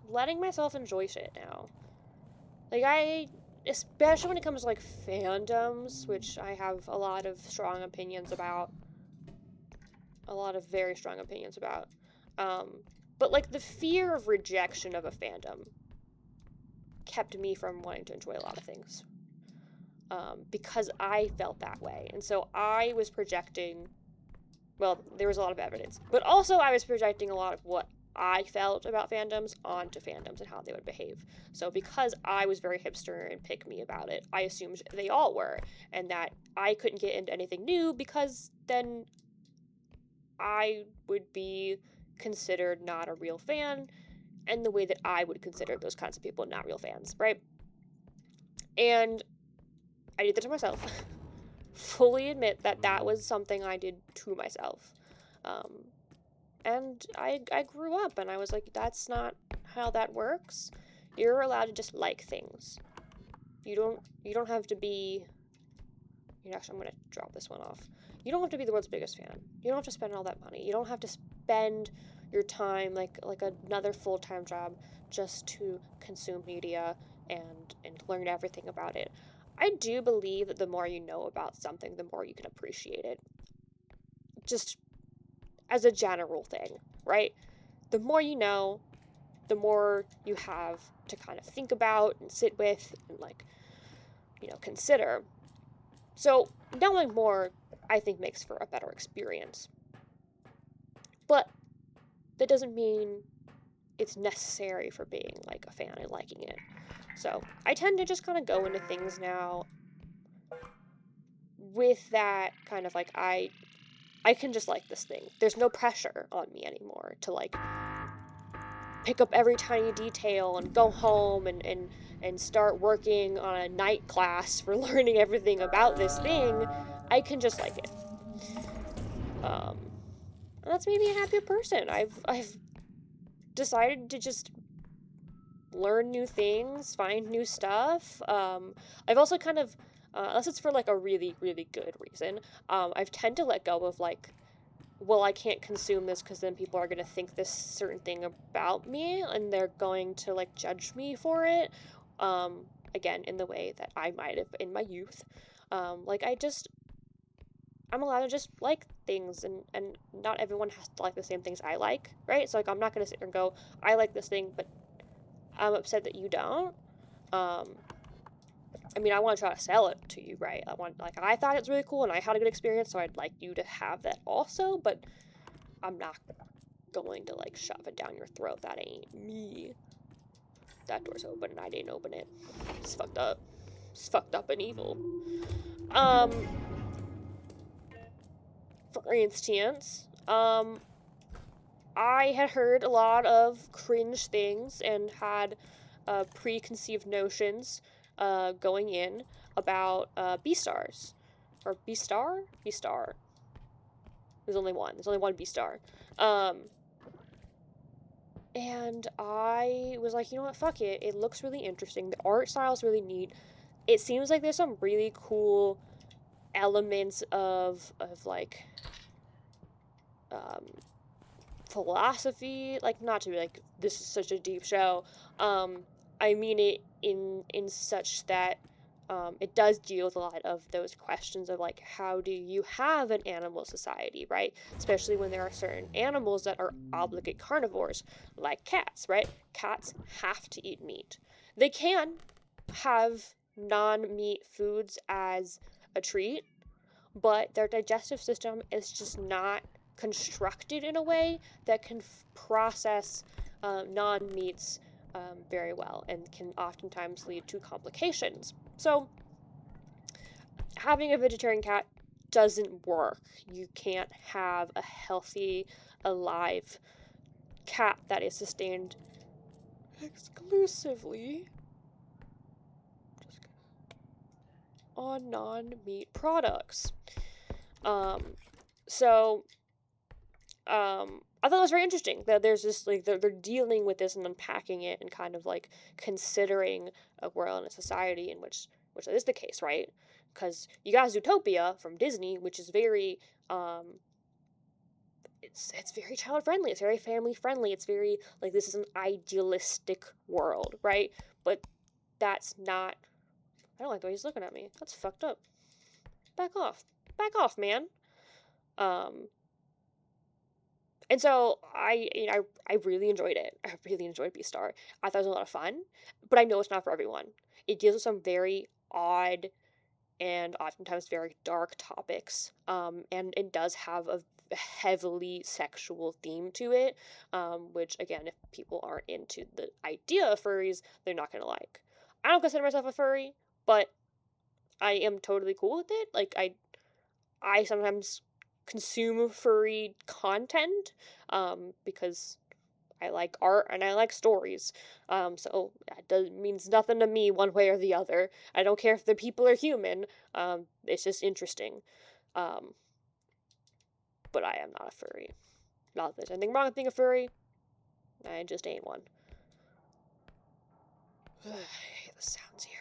A: letting myself enjoy shit now. Like, especially when it comes to, like, fandoms, which I have a lot of strong opinions about. A lot of very strong opinions about. But, like, the fear of rejection of a fandom kept me from wanting to enjoy a lot of things. Because I felt that way. And so I was projecting, well, there was a lot of evidence, but also I was projecting a lot of what I felt about fandoms onto fandoms and how they would behave. So because I was very hipster and pick me about it, I assumed they all were, and that I couldn't get into anything new because then I would be considered not a real fan, and the way that I would consider those kinds of people not real fans, right? And I did that to myself. Fully admit that that was something I did to myself. And I grew up and I was like, that's not how that works. You're allowed to just like things. you don't have to be, actually, I'm gonna drop this one off. You don't have to be the world's biggest fan. You don't have to spend all that money. You don't have to spend your time like another full-time job just to consume media and learn everything about it. I do believe that the more you know about something, the more you can appreciate it. Just as a general thing, right? The more you know, the more you have to kind of think about and sit with and like, consider. So knowing more, I think, makes for a better experience. But that doesn't mean it's necessary for being like a fan and liking it. So I tend to just kind of go into things now with that kind of like I can just like this thing. There's no pressure on me anymore to like pick up every tiny detail and go home and start working on a night class for learning everything about this thing. I can just like it. And that's made me a happier person. I've decided to just learn new things, find new stuff. I've also kind of, unless it's for like a really, really good reason, I've tend to let go of like, well, I can't consume this because then people are going to think this certain thing about me and they're going to like judge me for it. Again, in the way that I might have in my youth. Like I'm allowed to just like things and not everyone has to like the same things I like, right? So like I'm not going to sit here and go, I like this thing, but I'm upset that you don't. I mean, I want to try to sell it to you, right? I thought it's really cool and I had a good experience, so I'd like you to have that also, but I'm not going to like shove it down your throat. That ain't me. That door's open and I didn't open it. It's fucked up. It's fucked up and evil. For instance, I had heard a lot of cringe things and had preconceived notions going in about B-stars. Or B-star? B-star. There's only one. There's only one B-star. And I was like, you know what, fuck it. It looks really interesting. The art style's really neat. It seems like there's some really cool elements of like philosophy, like not to be like this is such a deep show. I mean it in such that it does deal with a lot of those questions of like how do you have an animal society, right? Especially when there are certain animals that are obligate carnivores, like cats, right? Cats have to eat meat. They can have non-meat foods as a treat, but their digestive system is just not constructed in a way that can process non-meats very well and can oftentimes lead to complications. So having a vegetarian cat doesn't work. You can't have a healthy, alive cat that is sustained exclusively on non-meat products. So I thought it was very interesting that there's this like they're dealing with this and unpacking it and kind of like considering a world and a society in which that is the case, right? Because you got Zootopia from Disney, which is very it's very child friendly, it's very family friendly, it's very like this is an idealistic world, right? But that's not. I don't like the way he's looking at me. That's fucked up. Back off, man. Um, And so I really enjoyed it. I really enjoyed Beastar. I thought it was a lot of fun, but I know it's not for everyone. It deals with some very odd and oftentimes very dark topics, and it does have a heavily sexual theme to it, which again, if people aren't into the idea of furries, they're not gonna like. I don't consider myself a furry, but I am totally cool with it. Like I sometimes consume furry content because I like art and I like stories. So that means nothing to me one way or the other. I don't care if the people are human. It's just interesting. Um, but I am not a furry. Not that there's anything wrong with being a furry. I just ain't one. I hate the sounds here.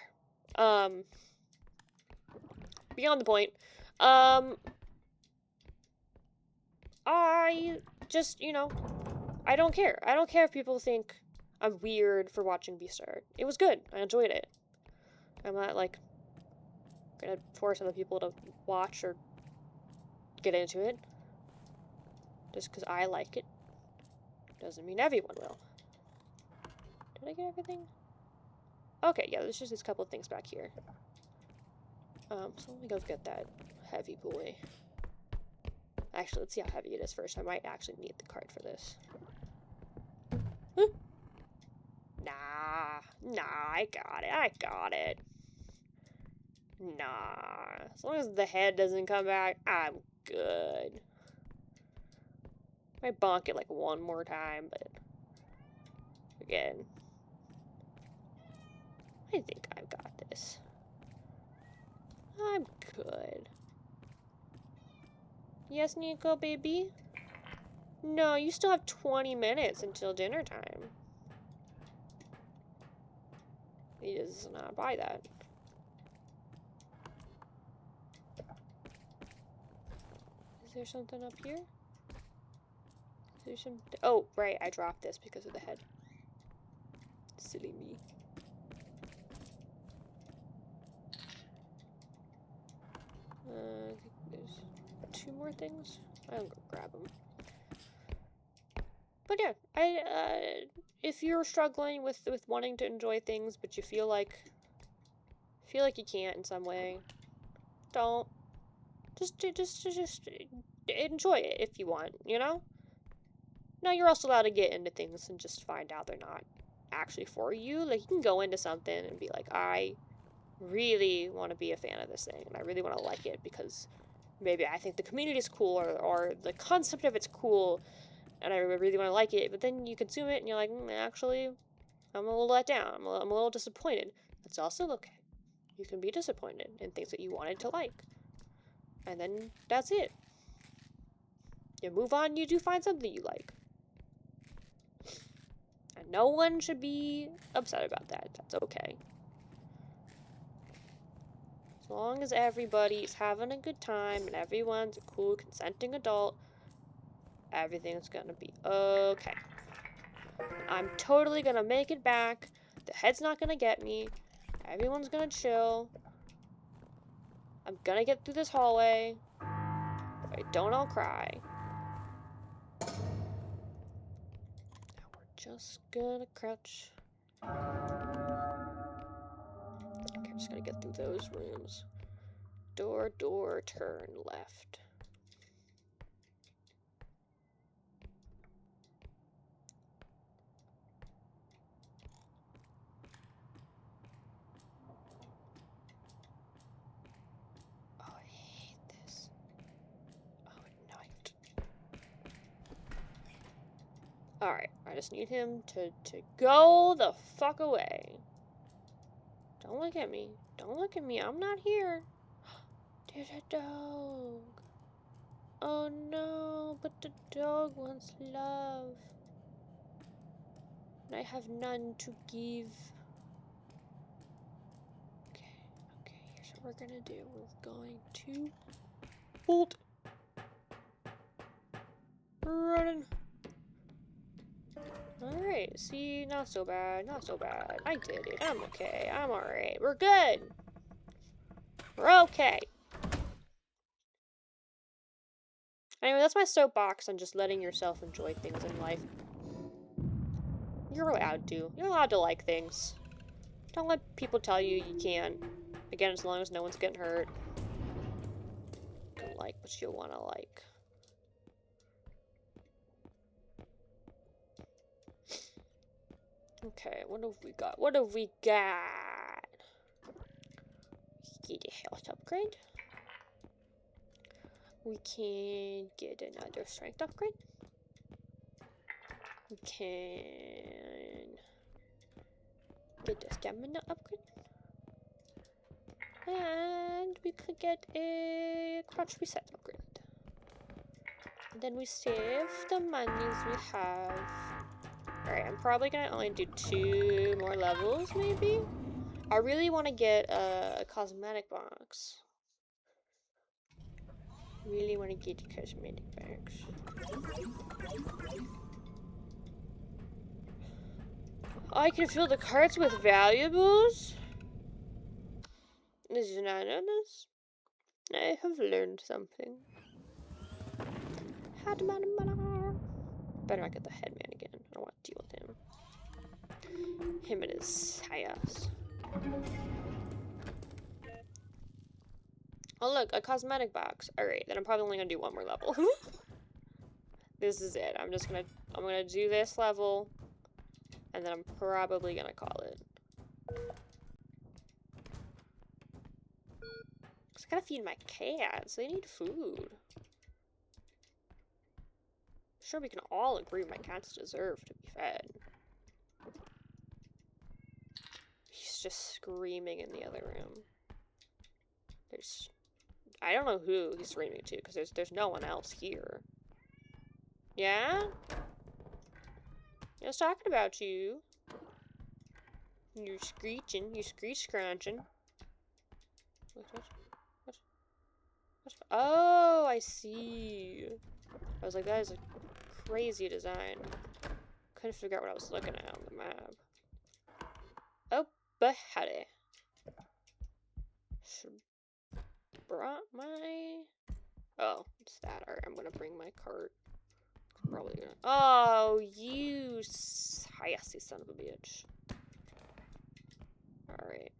A: Beyond the point. I just, you know, I don't care. I don't care if people think I'm weird for watching Beastar. It was good. I enjoyed it. I'm not, like, gonna force other people to watch or get into it. Just because I like it doesn't mean everyone will. Did I get everything? Okay, yeah, there's just this couple of things back here. So let me go get that heavy boy. Actually, let's see how heavy it is first. I might actually need the cart for this. Nah, I got it. Nah, as long as the head doesn't come back, I'm good. I bonk it like one more time, but again, I think I've got this. I'm good. Yes, Nico, baby? No, you still have 20 minutes until dinner time. He does not buy that. Is there something up here? Is there some... Oh, right, I dropped this because of the head. Silly me. I think there's 2 more things. I'll go grab them. But yeah, if you're struggling with wanting to enjoy things, but you feel like you can't in some way, don't. Just enjoy it if you want, you know? Now, you're also allowed to get into things and just find out they're not actually for you. Like, you can go into something and be like, I really want to be a fan of this thing, and I really want to like it because maybe I think the community is cool, or the concept of it's cool, and I really want to like it, but then you consume it and you're like, actually, I'm a little let down. I'm a little disappointed. That's also okay. You can be disappointed in things that you wanted to like. And then that's it. You move on, you do find something you like. And no one should be upset about that. That's okay. As long as everybody's having a good time and everyone's a cool, consenting adult, everything's gonna be okay. I'm totally gonna make it back. The head's not gonna get me. Everyone's gonna chill. I'm gonna get through this hallway. If I don't, I'll cry. Now we're just gonna crouch. Okay, just gotta get through those rooms. Door, turn left. Oh, I hate this. Oh, night. Alright, I just need him to go the fuck away. Don't look at me. Don't look at me. I'm not here. There's a dog. Oh no, but the dog wants love. And I have none to give. Okay, here's what we're gonna do. We're going to bolt. Running. Alright, see, not so bad, not so bad. I did it. I'm okay. I'm alright. We're good. We're okay. Anyway, that's my soapbox on just letting yourself enjoy things in life. You're allowed to. You're allowed to like things. Don't let people tell you you can't. Again, as long as no one's getting hurt. You can like what you want to like. Okay, what have we got? What have we got? Get a health upgrade. We can get another strength upgrade. We can get a stamina upgrade. And we could get a crouch reset upgrade. And then we save the monies we have. Alright, I'm probably gonna only do 2 more levels, maybe? I really want to get a cosmetic box. Really want to get a cosmetic box. I can fill the carts with valuables? Did you not know this? I have learned something. Better not get the headman again. I don't want to deal with him. Him and his ass. Oh look, a cosmetic box. Alright, then I'm probably only gonna do one more level. This is it. I'm gonna do this level, and then I'm probably gonna call it. Cause I gotta feed my cats. They need food. Sure, we can all agree my cats deserve to be fed. He's just screaming in the other room. I don't know who he's screaming to, because there's no one else here. Yeah? I was talking about you. You're screeching. You screech scrunching. What? Oh, I see. I was like, that is a crazy design. Couldn't figure out what I was looking at on the map. Oh, but howdy. Brought my... Oh, it's that. Alright, I'm gonna bring my cart. Probably gonna... Oh, you sassy son of a bitch. Alright.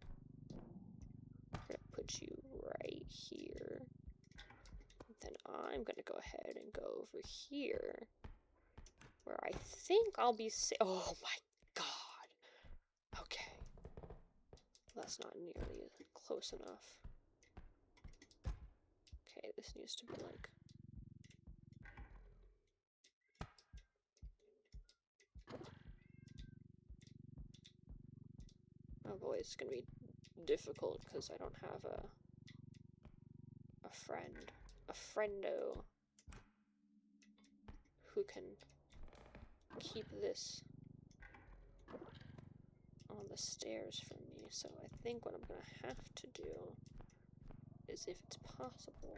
A: I'm gonna put you right here. Then I'm gonna go ahead and go over here. Where I think I'll be safe. Oh my god. Okay. That's not nearly close enough. Okay, this needs to be like... Oh boy, it's gonna be difficult because I don't have a friendo who can keep this on the stairs for me. So I think what I'm gonna have to do is, if it's possible,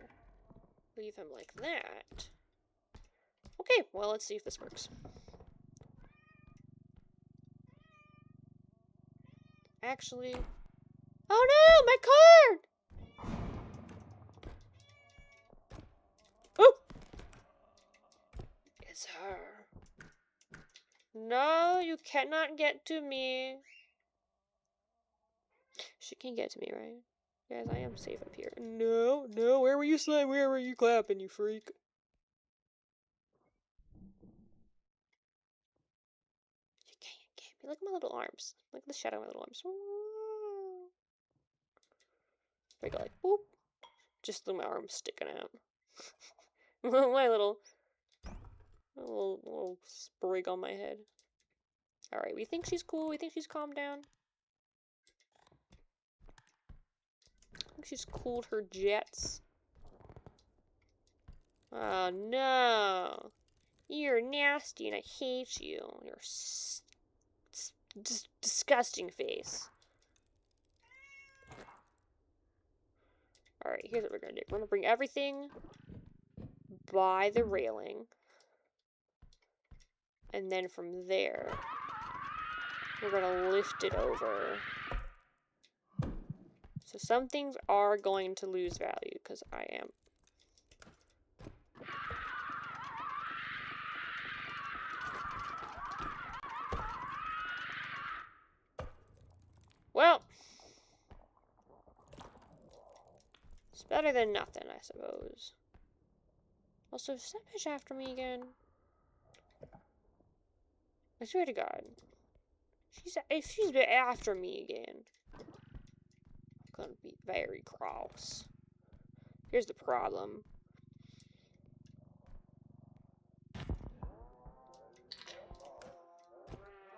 A: leave him like that. Okay, well, let's see if this works. Actually, oh no, my card! Oh! It's her. No, you cannot get to me. She can get to me, right? Guys, I am safe up here. No, no, where were you slime? Where were you clapping, you freak? You can't get me. Look at my little arms. Look at the shadow of my little arms. I go like, boop. Just my arms sticking out. my little sprig on my head. Alright, we think she's cool. We think she's calmed down. I think she's cooled her jets. Oh no. You're nasty and I hate you. You're just disgusting face. Alright, here's what we're gonna do. We're gonna bring everything by the railing. And then from there, we're gonna lift it over. So some things are going to lose value, because I am. Well, it's better than nothing, I suppose. Also, is that bitch after me again? I swear to God. If she's been after me again, I'm gonna be very cross. Here's the problem.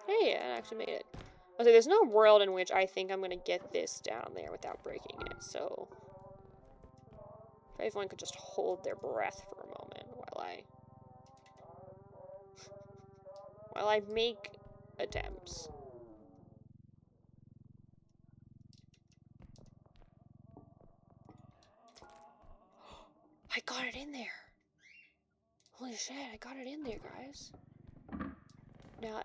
A: Hey, I actually made it. Okay, there's no world in which I think I'm gonna get this down there without breaking it, so... If everyone could just hold their breath for a moment while I make attempts. I got it in there. Holy shit, I got it in there, guys. Now...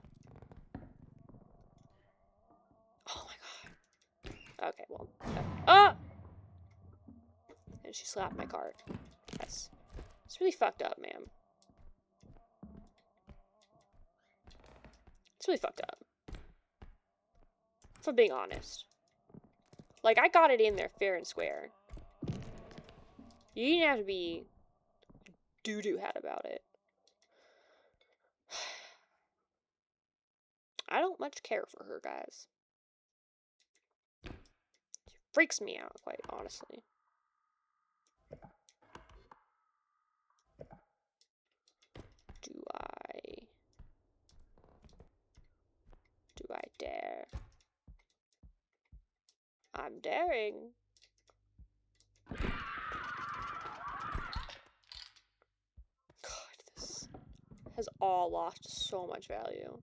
A: Oh my god. Okay, well... Oh! And she slapped my card. That's... It's really fucked up, ma'am. It's really fucked up. If I'm being honest. Like, I got it in there fair and square. You didn't have to be doo-doo hat about it. I don't much care for her, guys. She freaks me out, quite honestly. Do I dare? I'm daring. God, this has all lost so much value.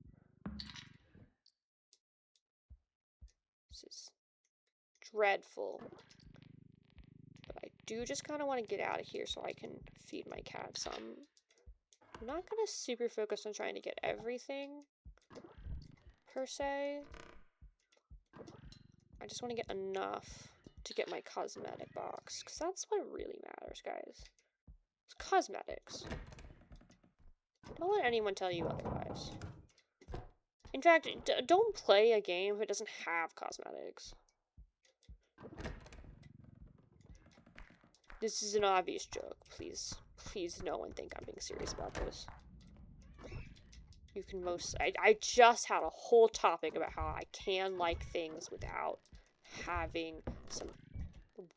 A: This is dreadful. But I do just kind of want to get out of here so I can feed my cat some. I'm not going to super focus on trying to get everything, per se. I just want to get enough to get my cosmetic box, because that's what really matters, guys. It's cosmetics. Don't let anyone tell you otherwise. In fact, don't play a game if it doesn't have cosmetics. This is an obvious joke. Please, please no one think I'm being serious about this. You can I just had a whole topic about how I can like things without having some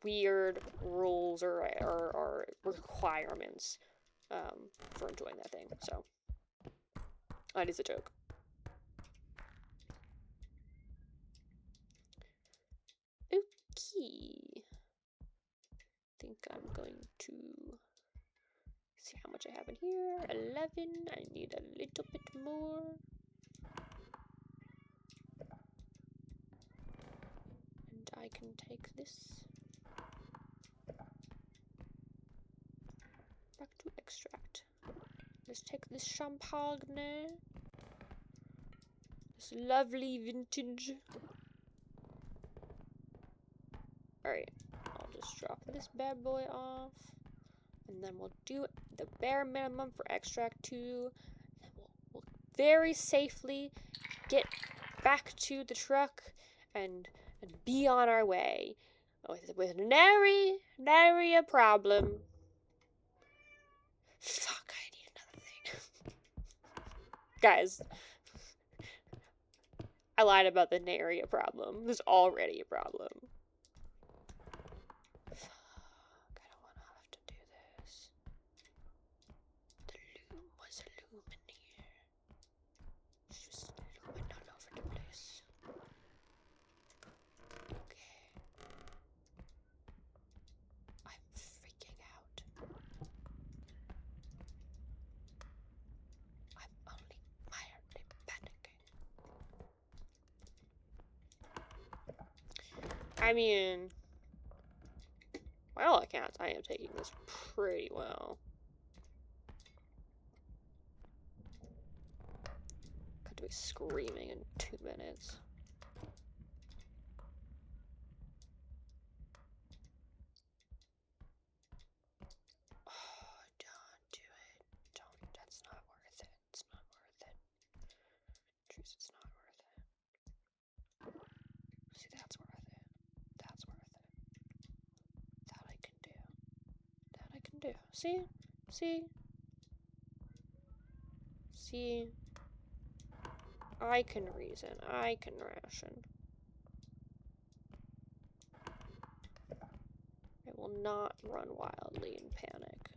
A: weird rules or requirements for enjoying that thing. So, that is a joke. Okay. I think I'm going to see how much I have in here. 11. I need a little bit more. And I can take this back to extract. Let's take this champagne. This lovely vintage. Alright, I'll just drop this bad boy off. And then we'll do the bare minimum for extract 2. Then we'll very safely get back to the truck and be on our way. With nary a problem. Fuck, I need another thing. Guys, I lied about the nary a problem. There's already a problem. Fuck, I don't want to have to do this. The loom was a loom in here. It's just looming all over the place. Okay. I'm freaking out. I'm only mildly panicking. I mean, by all accounts, I am taking this pretty well. Got to be screaming in 2 minutes. Oh, don't do it. Don't. That's not worth it. It's not worth it. Truth, it's not worth it. See, that's worth it. That's worth it. That I can do. That I can do. See? See? See? I can reason. I can ration. I will not run wildly in panic.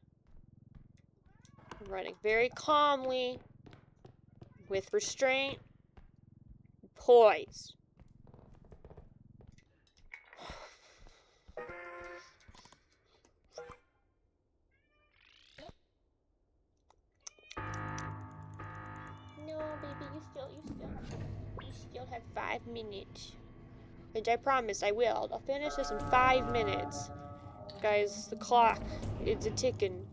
A: I'm running very calmly, with restraint, poise. No, baby, you still have 5 minutes. Which I promise I will. I'll finish this in 5 minutes. Guys, the clock, it's a ticking.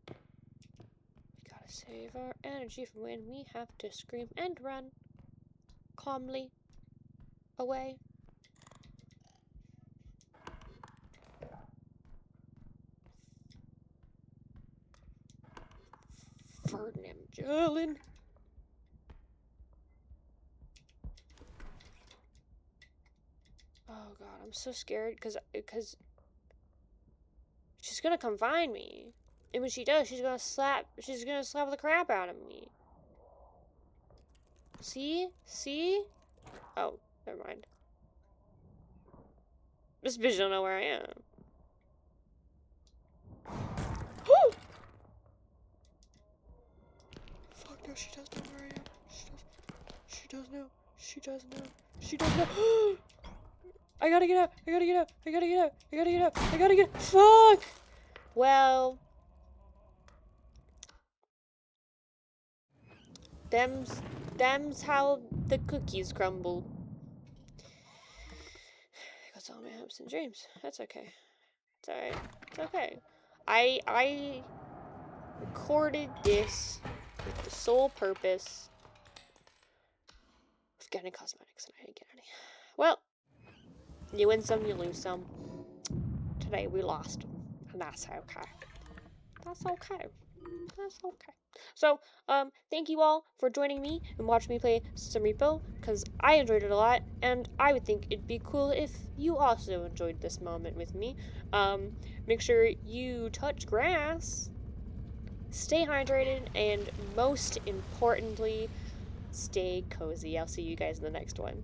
A: We gotta save our energy from when we have to scream and run calmly away. Ferdinand Jalen. Oh god, I'm so scared because she's gonna come find me. And when she does, she's gonna slap the crap out of me. See? See? Oh, never mind. This bitch don't know where I am. Fuck no, she does know where I am. She does know. She does know. She does know. I gotta get out. I gotta get out. I gotta get out. I gotta get out. I gotta get. Fuck. Well, them's how the cookies crumble. That's all my hopes and dreams. That's okay. It's alright. It's okay. I recorded this with the sole purpose of getting cosmetics, and I didn't get any. Well, you win some, you lose some. Today we lost them, and that's okay. That's okay. That's okay. So, thank you all for joining me and watching me play some Repo, because I enjoyed it a lot, and I would think it'd be cool if you also enjoyed this moment with me. Make sure you touch grass, stay hydrated, and most importantly, stay cozy. I'll see you guys in the next one.